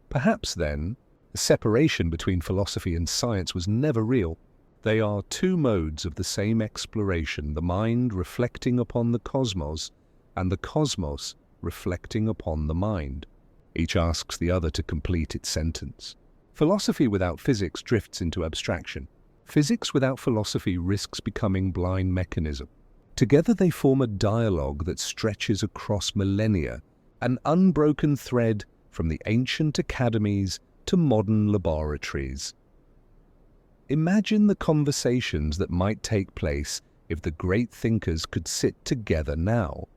Perhaps, then, the separation between philosophy and science was never real. They are two modes of the same exploration, the mind reflecting upon the cosmos, and the cosmos reflecting upon the mind. Each asks the other to complete its sentence. Philosophy without physics drifts into abstraction. Physics without philosophy risks becoming blind mechanism. Together they form a dialogue that stretches across millennia, an unbroken thread from the ancient academies to modern laboratories. Imagine the conversations that might take place if the great thinkers could sit together now.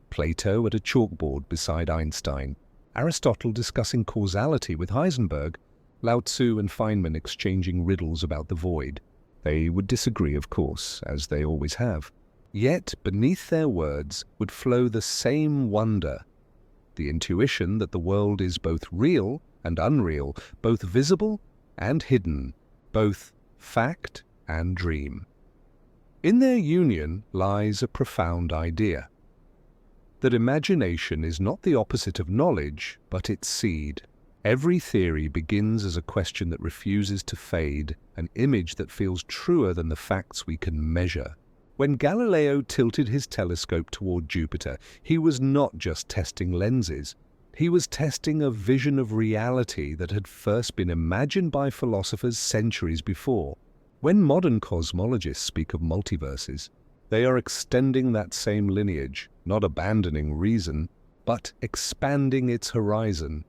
Plato at a chalkboard beside Einstein, Aristotle discussing causality with Heisenberg, Lao Tzu and Feynman exchanging riddles about the void. They would disagree, of course, as they always have. Yet beneath their words would flow the same wonder, the intuition that the world is both real and unreal, both visible and hidden, both fact and dream. In their union lies a profound idea, that imagination is not the opposite of knowledge, but its seed. Every theory begins as a question that refuses to fade, an image that feels truer than the facts we can measure. When Galileo tilted his telescope toward Jupiter, he was not just testing lenses. He was testing a vision of reality that had first been imagined by philosophers centuries before. When modern cosmologists speak of multiverses, they are extending that same lineage, not abandoning reason, but expanding its horizon.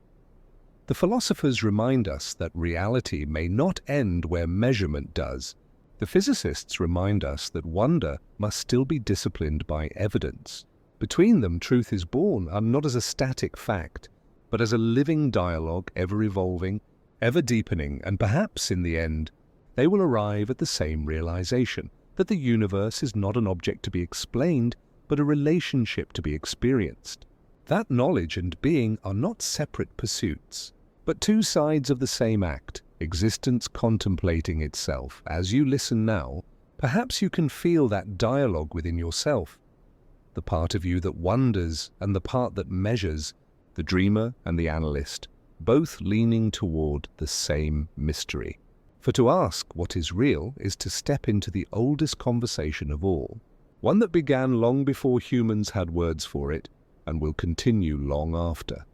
The philosophers remind us that reality may not end where measurement does. The physicists remind us that wonder must still be disciplined by evidence. Between them, truth is born, not as a static fact, but as a living dialogue, ever evolving, ever deepening, and perhaps, in the end, they will arrive at the same realization, that the universe is not an object to be explained, but a relationship to be experienced. That knowledge and being are not separate pursuits, but two sides of the same act, existence contemplating itself. As you listen now, perhaps you can feel that dialogue within yourself. The part of you that wonders and the part that measures, the dreamer and the analyst, both leaning toward the same mystery. For to ask what is real is to step into the oldest conversation of all, one that began long before humans had words for it and will continue long after.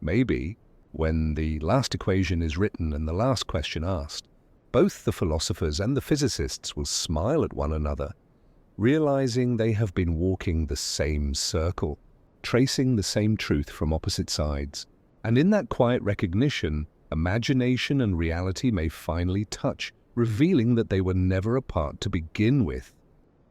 Maybe, when the last equation is written and the last question asked, both the philosophers and the physicists will smile at one another, realizing they have been walking the same circle, tracing the same truth from opposite sides. And in that quiet recognition, imagination and reality may finally touch, revealing that they were never apart to begin with.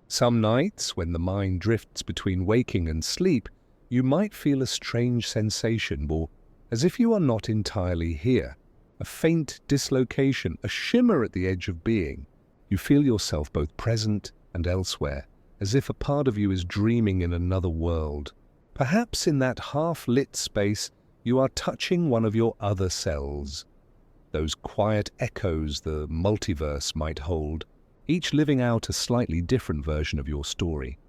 Some nights, when the mind drifts between waking and sleep, you might feel a strange sensation, or as if you are not entirely here, a faint dislocation, a shimmer at the edge of being. You feel yourself both present and elsewhere, as if a part of you is dreaming in another world. Perhaps in that half-lit space, you are touching one of your other selves, those quiet echoes the multiverse might hold, each living out a slightly different version of your story.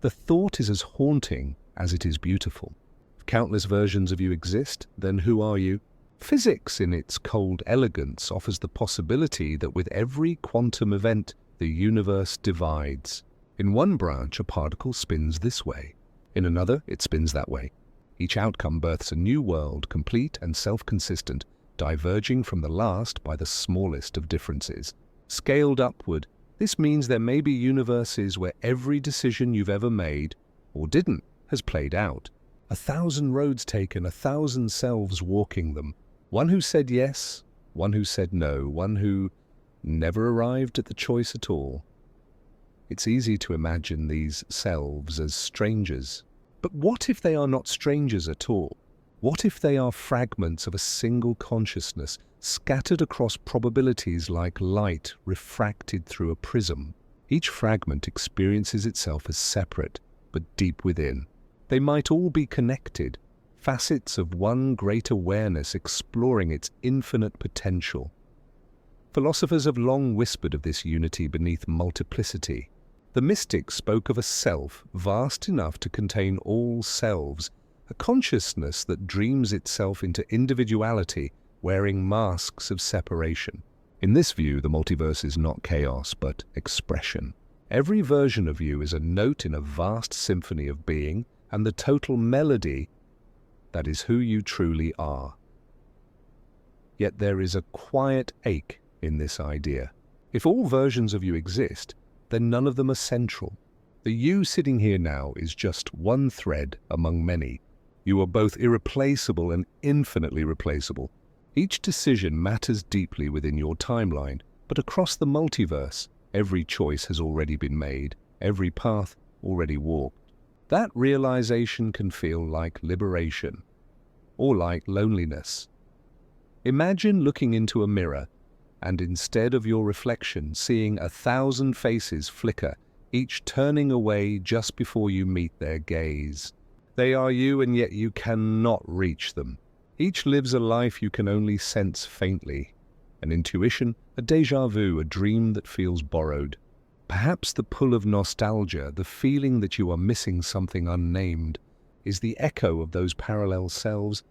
The thought is as haunting as it is beautiful. If countless versions of you exist, then who are you? Physics, in its cold elegance, offers the possibility that with every quantum event, the universe divides. In one branch, a particle spins this way. In another, it spins that way. Each outcome births a new world, complete and self-consistent, diverging from the last by the smallest of differences. Scaled upward, this means there may be universes where every decision you've ever made, or didn't, has played out. 1,000 roads taken, 1,000 selves walking them. One who said yes, one who said no, one who never arrived at the choice at all. It's easy to imagine these selves as strangers. But what if they are not strangers at all? What if they are fragments of a single consciousness scattered across probabilities like light refracted through a prism? Each fragment experiences itself as separate, but deep within. They might all be connected, facets of one great awareness exploring its infinite potential. Philosophers have long whispered of this unity beneath multiplicity. The mystics spoke of a self vast enough to contain all selves, a consciousness that dreams itself into individuality, wearing masks of separation. In this view, the multiverse is not chaos, but expression. Every version of you is a note in a vast symphony of being, and the total melody that is who you truly are. Yet there is a quiet ache in this idea. If all versions of you exist, then none of them are central. The you sitting here now is just one thread among many. You are both irreplaceable and infinitely replaceable. Each decision matters deeply within your timeline, but across the multiverse, every choice has already been made, every path already walked. That realization can feel like liberation, or like loneliness. Imagine looking into a mirror, and instead of your reflection, seeing 1,000 faces flicker, each turning away just before you meet their gaze. They are you, and yet you cannot reach them. Each lives a life you can only sense faintly. An intuition, a déjà vu, a dream that feels borrowed. Perhaps the pull of nostalgia, the feeling that you are missing something unnamed, is the echo of those parallel selves,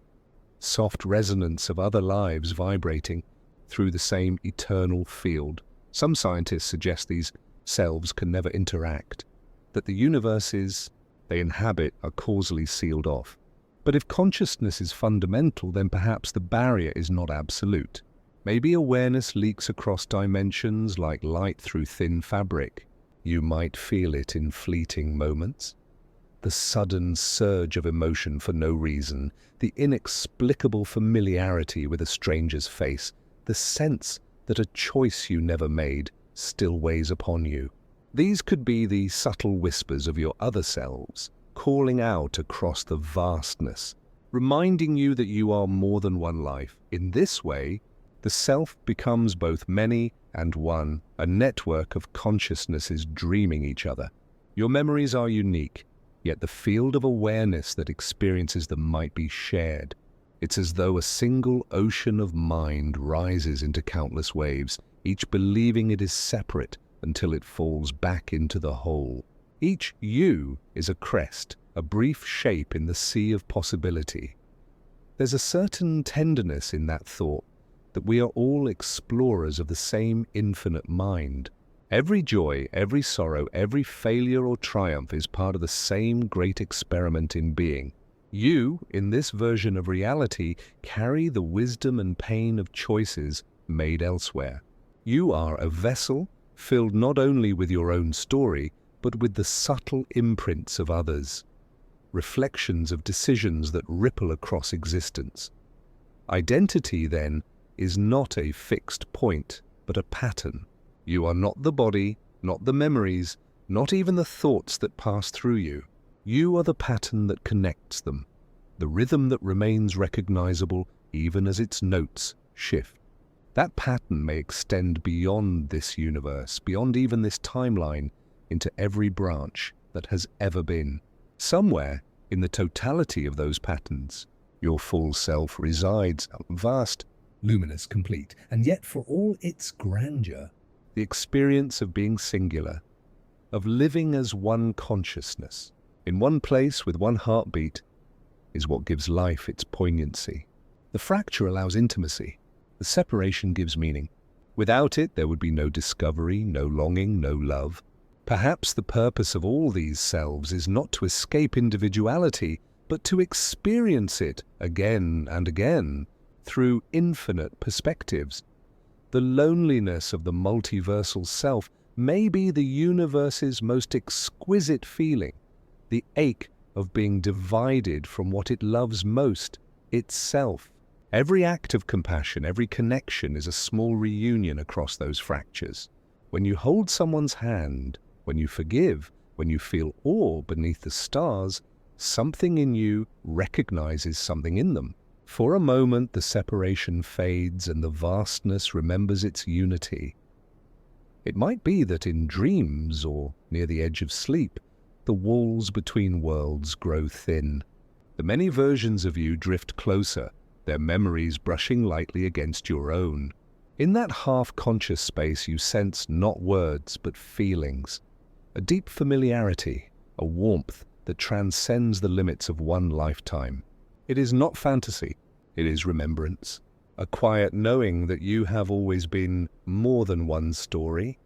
soft resonance of other lives vibrating through the same eternal field. Some scientists suggest these selves can never interact, that the universes they inhabit are causally sealed off. But if consciousness is fundamental, then perhaps the barrier is not absolute. Maybe awareness leaks across dimensions like light through thin fabric. You might feel it in fleeting moments. The sudden surge of emotion for no reason, the inexplicable familiarity with a stranger's face, the sense that a choice you never made still weighs upon you. These could be the subtle whispers of your other selves, calling out across the vastness, reminding you that you are more than one life. In this way, the self becomes both many and one, a network of consciousnesses dreaming each other. Your memories are unique, yet the field of awareness that experiences them might be shared. It's as though a single ocean of mind rises into countless waves, each believing it is separate until it falls back into the whole. Each you is a crest, a brief shape in the sea of possibility. There's a certain tenderness in that thought, that we are all explorers of the same infinite mind. Every joy, every sorrow, every failure or triumph is part of the same great experiment in being. You, in this version of reality, carry the wisdom and pain of choices made elsewhere. You are a vessel filled not only with your own story, but with the subtle imprints of others, reflections of decisions that ripple across existence. Identity, then, is not a fixed point, but a pattern. You are not the body, not the memories, not even the thoughts that pass through you. You are the pattern that connects them, the rhythm that remains recognizable even as its notes shift. That pattern may extend beyond this universe, beyond even this timeline, into every branch that has ever been. Somewhere in the totality of those patterns, your full self resides, vast, luminous, complete, and yet for all its grandeur, the experience of being singular, of living as one consciousness, in one place with one heartbeat, is what gives life its poignancy. The fracture allows intimacy. The separation gives meaning. Without it, there would be no discovery, no longing, no love. Perhaps the purpose of all these selves is not to escape individuality, but to experience it again and again through infinite perspectives. The loneliness of the multiversal self may be the universe's most exquisite feeling, the ache of being divided from what it loves most, itself. Every act of compassion, every connection is a small reunion across those fractures. When you hold someone's hand, when you forgive, when you feel awe beneath the stars, something in you recognizes something in them. For a moment, the separation fades and the vastness remembers its unity. It might be that in dreams or near the edge of sleep, the walls between worlds grow thin. The many versions of you drift closer, their memories brushing lightly against your own. In that half-conscious space you sense not words but feelings, a deep familiarity, a warmth that transcends the limits of one lifetime. It is not fantasy, it is remembrance, a quiet knowing that you have always been more than one story.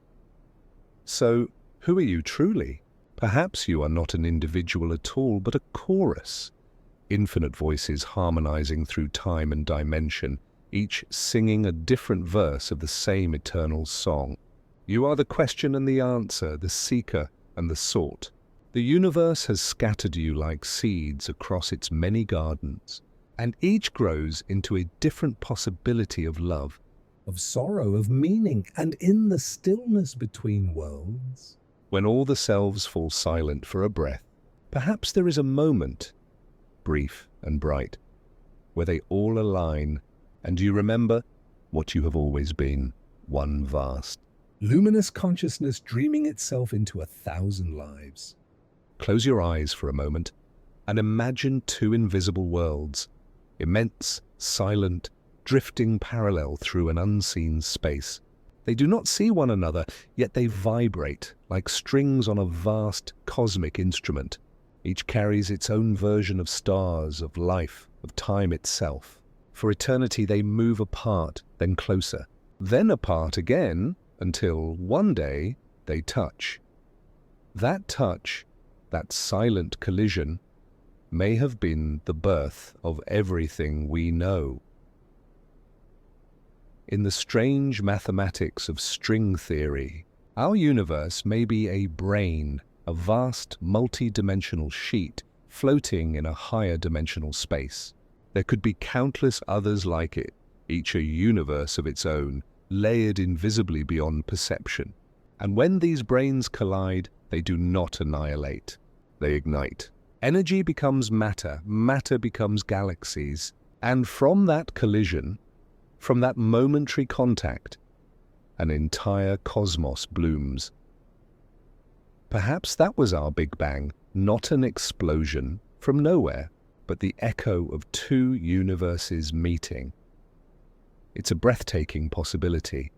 So, who are you truly? Perhaps you are not an individual at all, but a chorus. Infinite voices harmonizing through time and dimension, each singing a different verse of the same eternal song. You are the question and the answer, the seeker and the sought. The universe has scattered you like seeds across its many gardens, and each grows into a different possibility of love, of sorrow, of meaning, and in the stillness between worlds, when all the selves fall silent for a breath, perhaps there is a moment, brief and bright, where they all align, and you remember what you have always been, one vast, luminous consciousness dreaming itself into 1,000 lives. Close your eyes for a moment and imagine two invisible worlds, immense, silent, drifting parallel through an unseen space. They do not see one another, yet they vibrate like strings on a vast cosmic instrument. Each carries its own version of stars, of life, of time itself. For eternity they move apart, then closer, then apart again, until one day they touch. That touch, that silent collision, may have been the birth of everything we know. In the strange mathematics of string theory, our universe may be a brain, a vast multi-dimensional sheet floating in a higher dimensional space. There could be countless others like it, each a universe of its own, layered invisibly beyond perception. And when these brains collide, they do not annihilate. They ignite. Energy becomes matter, matter becomes galaxies, and from that collision, from that momentary contact, an entire cosmos blooms. Perhaps that was our Big Bang, not an explosion from nowhere, but the echo of two universes meeting. It's a breathtaking possibility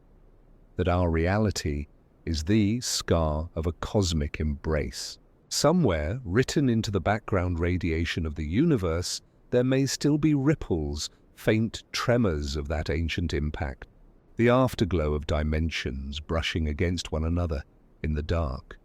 that our reality is the scar of a cosmic embrace. Somewhere, written into the background radiation of the universe, there may still be ripples, faint tremors of that ancient impact, the afterglow of dimensions brushing against one another in the dark.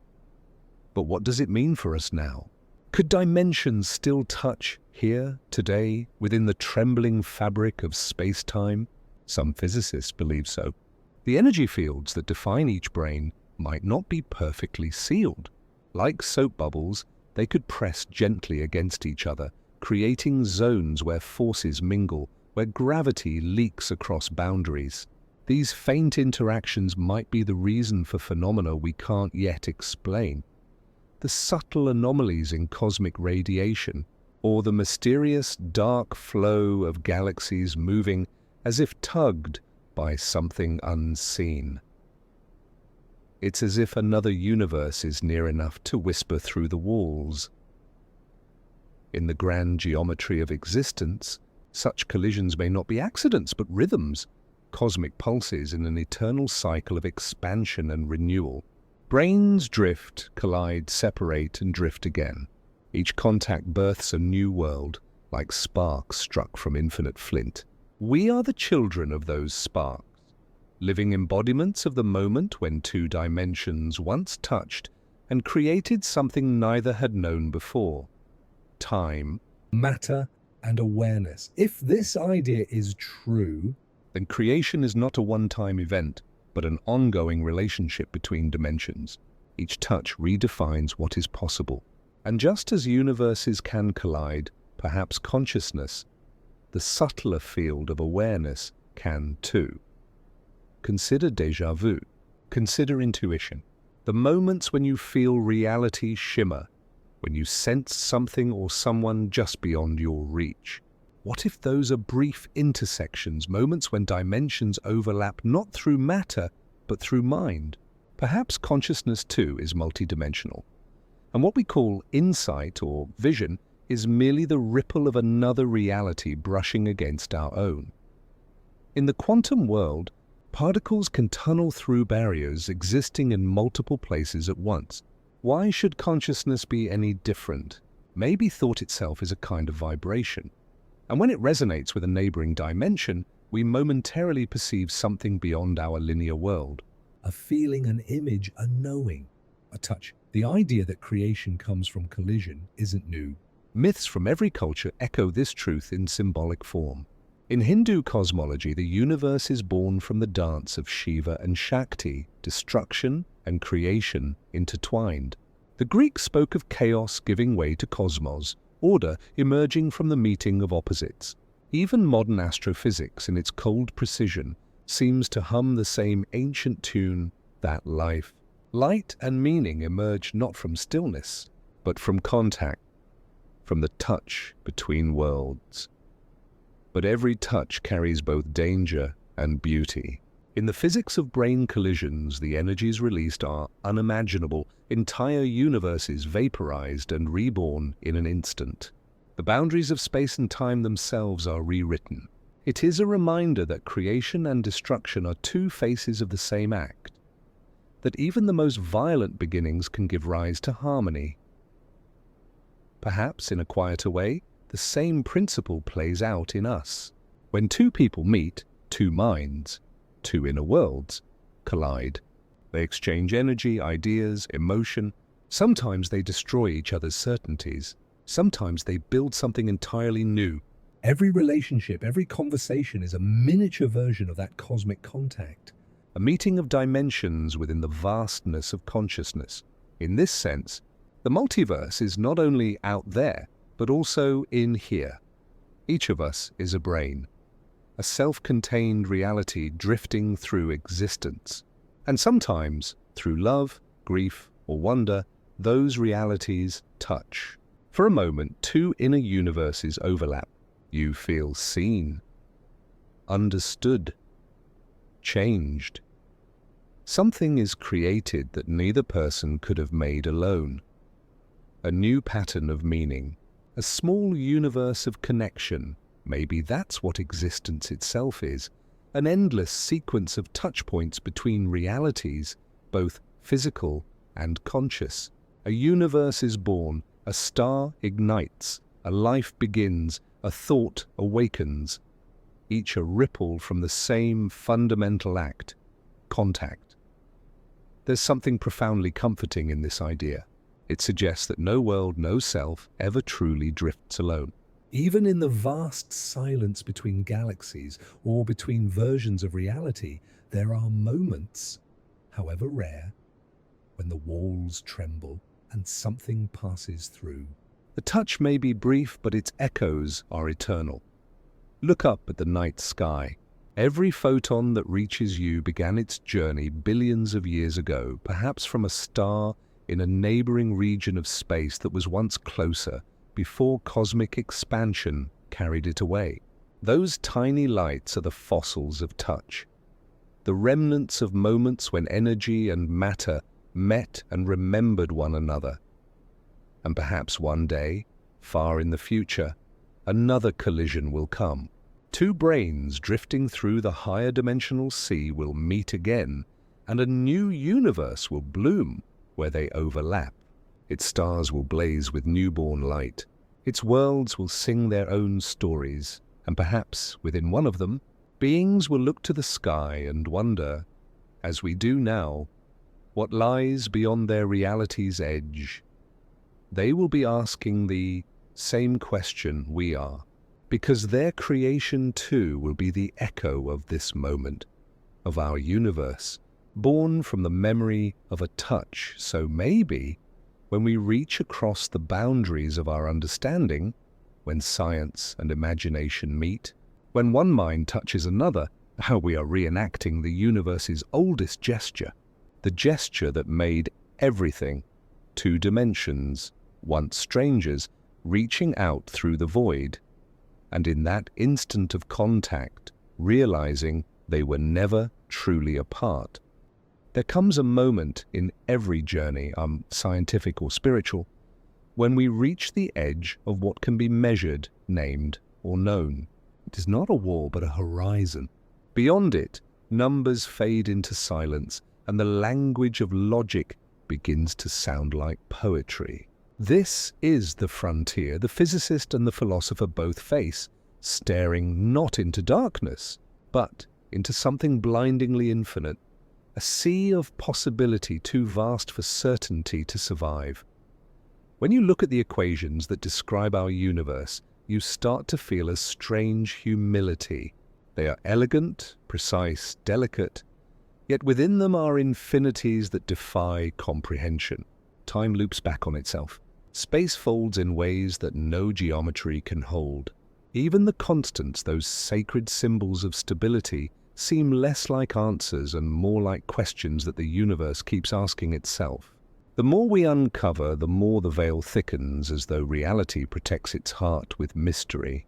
But what does it mean for us now? Could dimensions still touch here, today, within the trembling fabric of space-time? Some physicists believe so. The energy fields that define each brain might not be perfectly sealed. Like soap bubbles, they could press gently against each other, creating zones where forces mingle, where gravity leaks across boundaries. These faint interactions might be the reason for phenomena we can't yet explain. The subtle anomalies in cosmic radiation, or the mysterious dark flow of galaxies moving as if tugged by something unseen. It's as if another universe is near enough to whisper through the walls. In the grand geometry of existence, such collisions may not be accidents but rhythms, cosmic pulses in an eternal cycle of expansion and renewal. Brains drift, collide, separate, and drift again. Each contact births a new world, like sparks struck from infinite flint. We are the children of those sparks, living embodiments of the moment when two dimensions once touched and created something neither had known before: time, matter, and awareness. If this idea is true, then creation is not a one-time event, but an ongoing relationship between dimensions. Each touch redefines what is possible. And just as universes can collide, perhaps consciousness, the subtler field of awareness, can too. Consider déjà vu. Consider intuition. The moments when you feel reality shimmer, when you sense something or someone just beyond your reach. What if those are brief intersections, moments when dimensions overlap not through matter, but through mind? Perhaps consciousness too is multidimensional. And what we call insight or vision is merely the ripple of another reality brushing against our own. In the quantum world, particles can tunnel through barriers existing in multiple places at once. Why should consciousness be any different? Maybe thought itself is a kind of vibration. And when it resonates with a neighboring dimension, we momentarily perceive something beyond our linear world. A feeling, an image, a knowing, a touch. The idea that creation comes from collision isn't new. Myths from every culture echo this truth in symbolic form. In Hindu cosmology, the universe is born from the dance of Shiva and Shakti, destruction and creation intertwined. The Greeks spoke of chaos giving way to cosmos, order emerging from the meeting of opposites. Even modern astrophysics, in its cold precision, seems to hum the same ancient tune, that life, light and meaning emerge not from stillness, but from contact, from the touch between worlds. But every touch carries both danger and beauty. In the physics of brain collisions, the energies released are unimaginable, entire universes vaporized and reborn in an instant. The boundaries of space and time themselves are rewritten. It is a reminder that creation and destruction are two faces of the same act, that even the most violent beginnings can give rise to harmony. Perhaps in a quieter way, the same principle plays out in us. When two people meet, two minds, two inner worlds, collide. They exchange energy, ideas, emotion. Sometimes they destroy each other's certainties. Sometimes they build something entirely new. Every relationship, every conversation is a miniature version of that cosmic contact, a meeting of dimensions within the vastness of consciousness. In this sense, the multiverse is not only out there, but also in here. Each of us is a brain, a self-contained reality drifting through existence. And sometimes, through love, grief, or wonder, those realities touch. For a moment, two inner universes overlap. You feel seen, understood, changed. Something is created that neither person could have made alone. A new pattern of meaning, a small universe of connection. Maybe that's what existence itself is, an endless sequence of touchpoints between realities, both physical and conscious. A universe is born, a star ignites, a life begins, a thought awakens, each a ripple from the same fundamental act, contact. There's something profoundly comforting in this idea. It suggests that no world, no self, ever truly drifts alone. Even in the vast silence between galaxies or between versions of reality, there are moments, however rare, when the walls tremble and something passes through. The touch may be brief, but its echoes are eternal. Look up at the night sky. Every photon that reaches you began its journey billions of years ago, perhaps from a star in a neighboring region of space that was once closer, before cosmic expansion carried it away. Those tiny lights are the fossils of touch, the remnants of moments when energy and matter met and remembered one another. And perhaps one day, far in the future, another collision will come. Two brains drifting through the higher dimensional sea will meet again, and a new universe will bloom where they overlap. Its stars will blaze with newborn light. Its worlds will sing their own stories, and perhaps within one of them, beings will look to the sky and wonder, as we do now, what lies beyond their reality's edge. They will be asking the same question we are, because their creation too will be the echo of this moment, of our universe, born from the memory of a touch. So maybe, when we reach across the boundaries of our understanding, when science and imagination meet, when one mind touches another, how we are reenacting the universe's oldest gesture. the gesture that made everything, two dimensions, once strangers, reaching out through the void, and in that instant of contact, realizing they were never truly apart. There comes a moment in every journey, scientific or spiritual, when we reach the edge of what can be measured, named, or known. It is not a wall, but a horizon. Beyond it, numbers fade into silence, and the language of logic begins to sound like poetry. This is the frontier the physicist and the philosopher both face, staring not into darkness, but into something blindingly infinite, a sea of possibility too vast for certainty to survive. When you look at the equations that describe our universe, you start to feel a strange humility. They are elegant, precise, delicate, yet within them are infinities that defy comprehension. Time loops back on itself. Space folds in ways that no geometry can hold. Even the constants, those sacred symbols of stability, seem less like answers and more like questions that the universe keeps asking itself. The more we uncover, the more the veil thickens, as though reality protects its heart with mystery.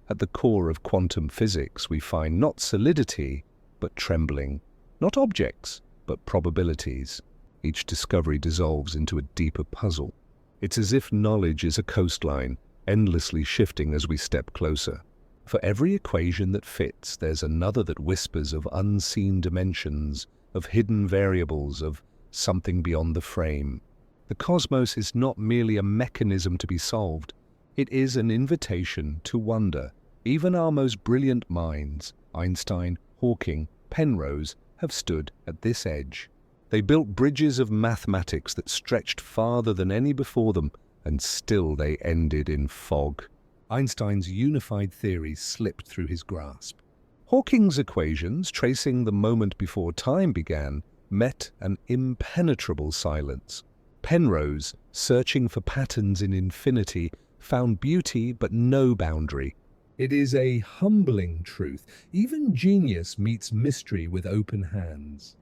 At the core of quantum physics, we find not solidity, but trembling. Not objects, but probabilities. Each discovery dissolves into a deeper puzzle. It's as if knowledge is a coastline, endlessly shifting as we step closer. For every equation that fits, there's another that whispers of unseen dimensions, of hidden variables, of something beyond the frame. The cosmos is not merely a mechanism to be solved. It is an invitation to wonder. Even our most brilliant minds, Einstein, Hawking, Penrose, have stood at this edge. They built bridges of mathematics that stretched farther than any before them, and still they ended in fog. Einstein's unified theory slipped through his grasp. Hawking's equations, tracing the moment before time began, met an impenetrable silence. Penrose, searching for patterns in infinity, found beauty but no boundary. It is a humbling truth. Even genius meets mystery with open hands.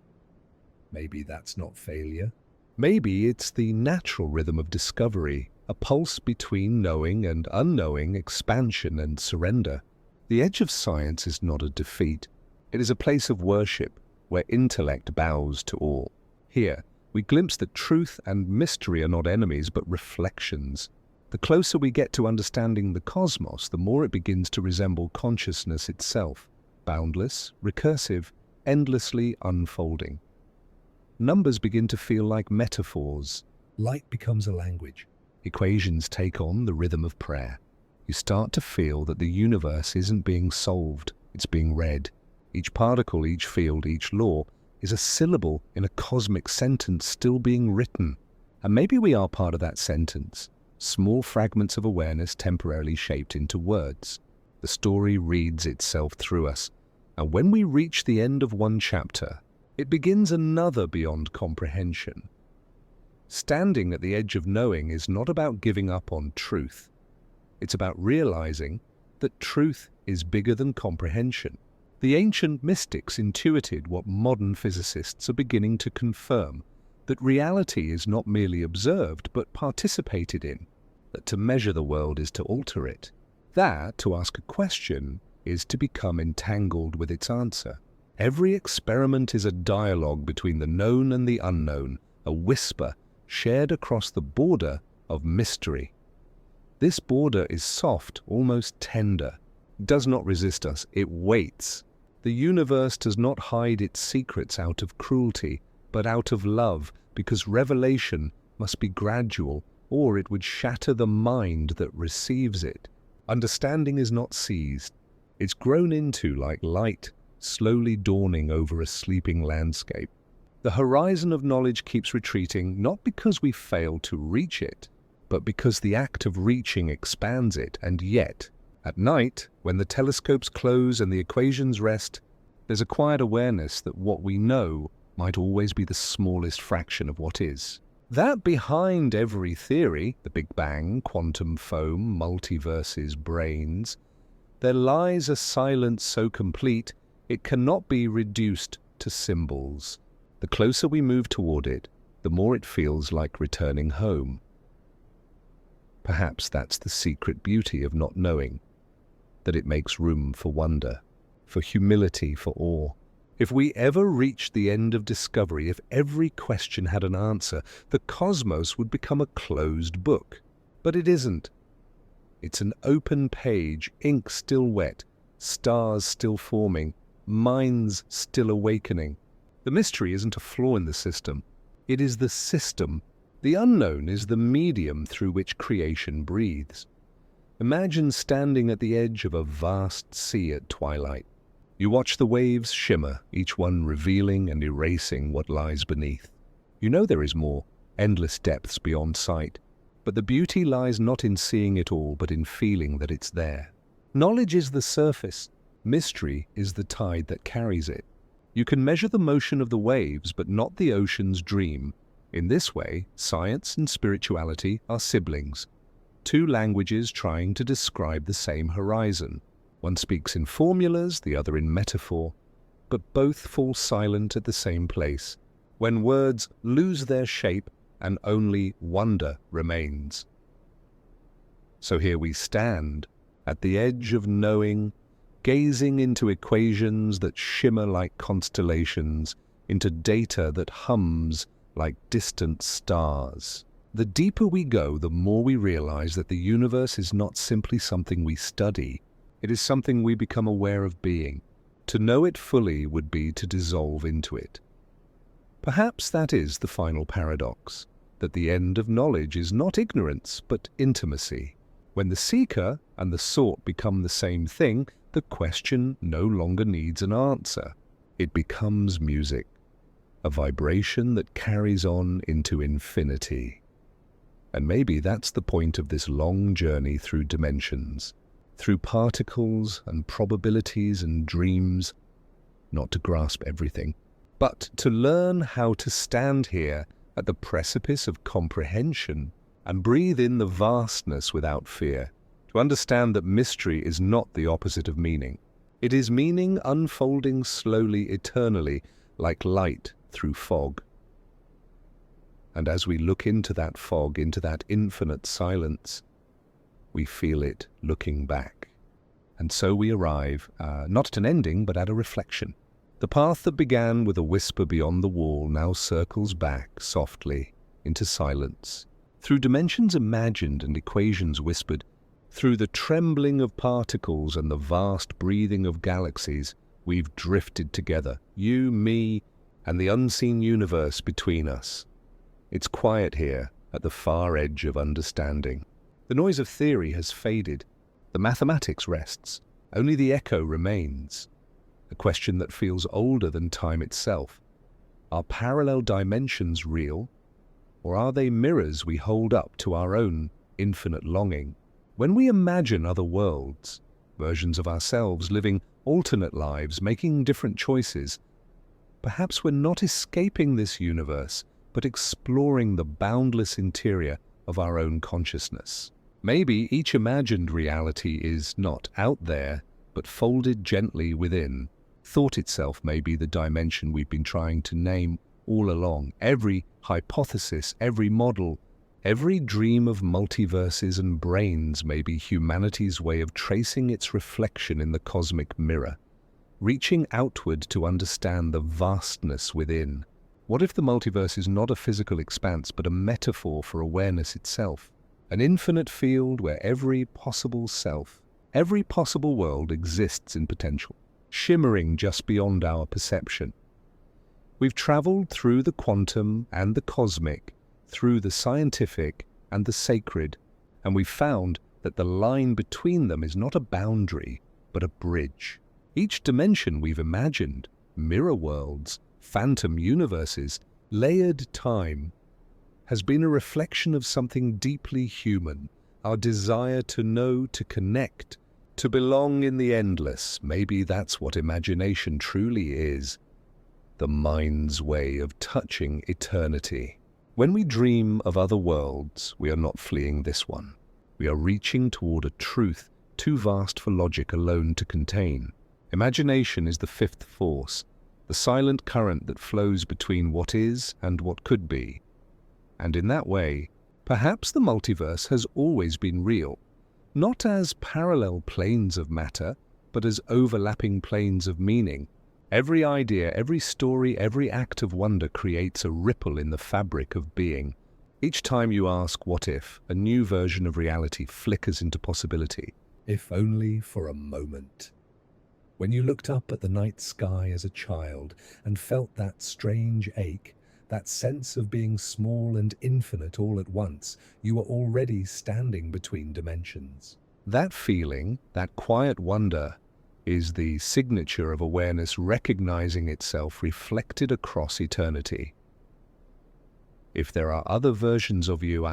Maybe that's not failure. Maybe it's the natural rhythm of discovery, a pulse between knowing and unknowing, expansion and surrender. The edge of science is not a defeat. It is a place of worship, where intellect bows to all. Here, we glimpse that truth and mystery are not enemies, but reflections. The closer we get to understanding the cosmos, the more it begins to resemble consciousness itself, boundless, recursive, endlessly unfolding. Numbers begin to feel like metaphors. Light becomes a language. Equations take on the rhythm of prayer. You start to feel that the universe isn't being solved, it's being read. Each particle, each field, each law is a syllable in a cosmic sentence still being written. And maybe we are part of that sentence, small fragments of awareness temporarily shaped into words. The story reads itself through us, and when we reach the end of one chapter, it begins another beyond comprehension. Standing at the edge of knowing is not about giving up on truth. It's about realizing that truth is bigger than comprehension. The ancient mystics intuited what modern physicists are beginning to confirm, that reality is not merely observed but participated in, that to measure the world is to alter it, that to ask a question is to become entangled with its answer. Every experiment is a dialogue between the known and the unknown, a whisper shared across the border of mystery. This border is soft, almost tender. It does not resist us, it waits. The universe does not hide its secrets out of cruelty, but out of love, because revelation must be gradual, or it would shatter the mind that receives it. Understanding is not seized. It's grown into like light, slowly dawning over a sleeping landscape. The horizon of knowledge keeps retreating, not because we fail to reach it, but because the act of reaching expands it, and yet, at night, when the telescopes close and the equations rest, there's a quiet awareness that what we know might always be the smallest fraction of what is. That behind every theory, the Big Bang, quantum foam, multiverses, brains, there lies a silence so complete it cannot be reduced to symbols. The closer we move toward it, the more it feels like returning home. Perhaps that's the secret beauty of not knowing, that it makes room for wonder, for humility, for awe. If we ever reached the end of discovery, if every question had an answer, the cosmos would become a closed book. But it isn't. It's an open page, ink still wet, stars still forming, minds still awakening. The mystery isn't a flaw in the system. It is the system. The unknown is the medium through which creation breathes. Imagine standing at the edge of a vast sea at twilight. You watch the waves shimmer, each one revealing and erasing what lies beneath. You know there is more, endless depths beyond sight. But the beauty lies not in seeing it all, but in feeling that it's there. Knowledge is the surface. Mystery is the tide that carries it. You can measure the motion of the waves, but not the ocean's dream. In this way, science and spirituality are siblings. Two languages trying to describe the same horizon. One speaks in formulas, the other in metaphor, but both fall silent at the same place, when words lose their shape and only wonder remains. So here we stand, at the edge of knowing, gazing into equations that shimmer like constellations, into data that hums like distant stars. The deeper we go, the more we realize that the universe is not simply something we study. It is something we become aware of being. To know it fully would be to dissolve into it. Perhaps that is the final paradox, that the end of knowledge is not ignorance, but intimacy. When the seeker and the sought become the same thing, the question no longer needs an answer. It becomes music, a vibration that carries on into infinity. And maybe that's the point of this long journey through dimensions, through particles and probabilities and dreams, not to grasp everything, but to learn how to stand here at the precipice of comprehension and breathe in the vastness without fear, to understand that mystery is not the opposite of meaning. It is meaning unfolding slowly, eternally, like light through fog. And as we look into that fog, into that infinite silence, we feel it looking back. And so we arrive, not at an ending, but at a reflection. The path that began with a whisper beyond the wall now circles back softly into silence. Through dimensions imagined and equations whispered, through the trembling of particles and the vast breathing of galaxies, we've drifted together, you, me, and the unseen universe between us. It's quiet here at the far edge of understanding. The noise of theory has faded. The mathematics rests. Only the echo remains. A question that feels older than time itself. Are parallel dimensions real, or are they mirrors we hold up to our own infinite longing? When we imagine other worlds, versions of ourselves living alternate lives, making different choices, perhaps we're not escaping this universe, but exploring the boundless interior of our own consciousness. Maybe each imagined reality is not out there, but folded gently within. Thought itself may be the dimension we've been trying to name all along. Every hypothesis, every model, every dream of multiverses and brains may be humanity's way of tracing its reflection in the cosmic mirror, reaching outward to understand the vastness within. What if the multiverse is not a physical expanse, but a metaphor for awareness itself? An infinite field where every possible self, every possible world exists in potential, shimmering just beyond our perception. We've traveled through the quantum and the cosmic, through the scientific and the sacred, and we've found that the line between them is not a boundary, but a bridge. Each dimension we've imagined, mirror worlds, phantom universes, layered time, has been a reflection of something deeply human, our desire to know, to connect, to belong in the endless. Maybe that's what imagination truly is, the mind's way of touching eternity. When we dream of other worlds, we are not fleeing this one. We are reaching toward a truth too vast for logic alone to contain. Imagination is the fifth force, the silent current that flows between what is and what could be. And in that way, perhaps the multiverse has always been real, not as parallel planes of matter, but as overlapping planes of meaning. Every idea, every story, every act of wonder creates a ripple in the fabric of being. Each time you ask what if, a new version of reality flickers into possibility. If only for a moment. When you looked up at the night sky as a child and felt that strange ache, that sense of being small and infinite all at once, you were already standing between dimensions. That feeling, that quiet wonder, is the signature of awareness recognizing itself reflected across eternity. If there are other versions of you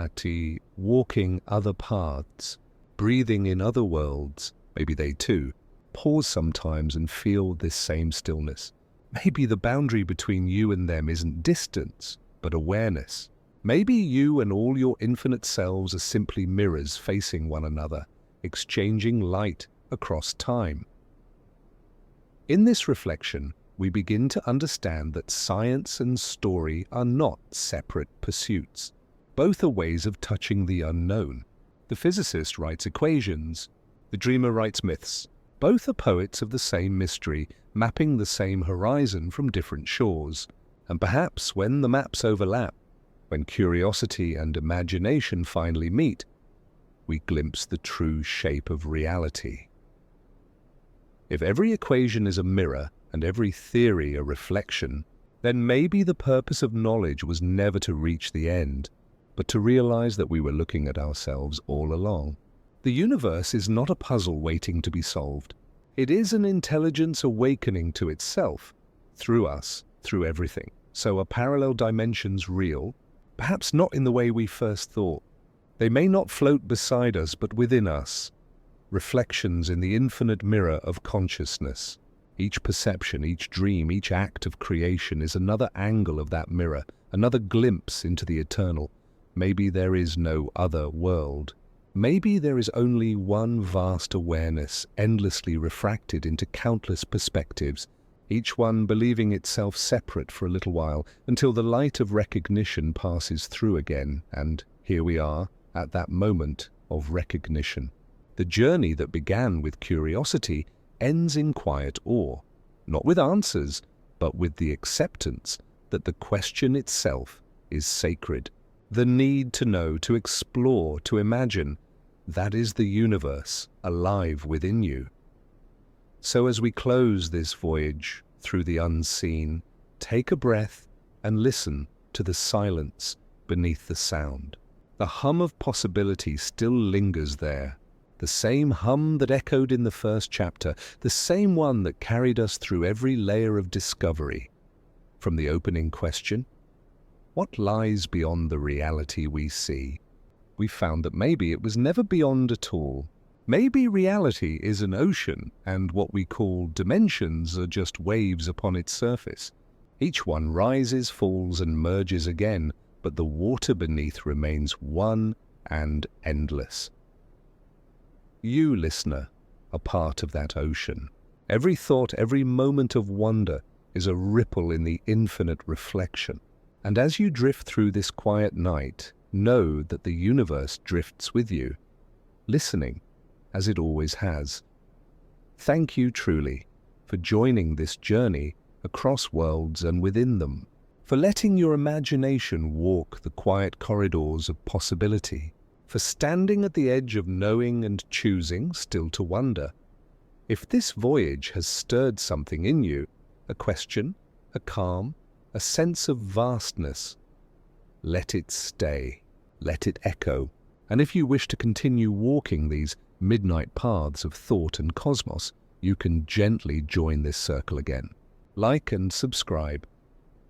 walking other paths, breathing in other worlds, maybe they too pause sometimes and feel this same stillness. Maybe the boundary between you and them isn't distance, but awareness. Maybe you and all your infinite selves are simply mirrors facing one another, exchanging light across time. In this reflection, we begin to understand that science and story are not separate pursuits. Both are ways of touching the unknown. The physicist writes equations, the dreamer writes myths. Both are poets of the same mystery, mapping the same horizon from different shores. And perhaps when the maps overlap, when curiosity and imagination finally meet, we glimpse the true shape of reality. If every equation is a mirror and every theory a reflection, then maybe the purpose of knowledge was never to reach the end, but to realize that we were looking at ourselves all along. The universe is not a puzzle waiting to be solved. It is an intelligence awakening to itself, through us, through everything. So are parallel dimensions real? Perhaps not in the way we first thought. They may not float beside us, but within us. Reflections in the infinite mirror of consciousness. Each perception, each dream, each act of creation is another angle of that mirror, another glimpse into the eternal. Maybe there is no other world. Maybe there is only one vast awareness, endlessly refracted into countless perspectives, each one believing itself separate for a little while, until the light of recognition passes through again, and here we are, at that moment of recognition. The journey that began with curiosity ends in quiet awe, not with answers, but with the acceptance that the question itself is sacred. The need to know, to explore, to imagine, that is the universe alive within you. So as we close this voyage through the unseen, take a breath and listen to the silence beneath the sound. The hum of possibility still lingers there, the same hum that echoed in the first chapter, the same one that carried us through every layer of discovery. From the opening question, what lies beyond the reality we see? We found that maybe it was never beyond at all. Maybe reality is an ocean, and what we call dimensions are just waves upon its surface. Each one rises, falls, and merges again, but the water beneath remains one and endless. You, listener, are part of that ocean. Every thought, every moment of wonder is a ripple in the infinite reflection. And as you drift through this quiet night, know that the universe drifts with you, listening as it always has. Thank you truly for joining this journey across worlds and within them, for letting your imagination walk the quiet corridors of possibility, for standing at the edge of knowing and choosing still to wonder. If this voyage has stirred something in you, a question, a calm, a sense of vastness, let it stay. Let it echo, and if you wish to continue walking these midnight paths of thought and cosmos, you can gently join this circle again. Like and subscribe.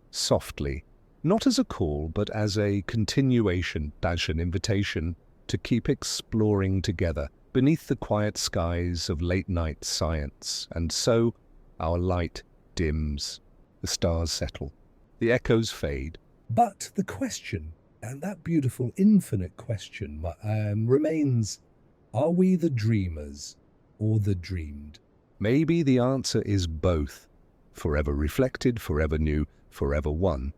Softly, not as a call, but as a continuation, an invitation to keep exploring together beneath the quiet skies of late-night science. And so, our light dims, the stars settle, the echoes fade. But the question, and that beautiful infinite question, remains, are we the dreamers or the dreamed? Maybe the answer is both. Forever reflected, forever new, forever one.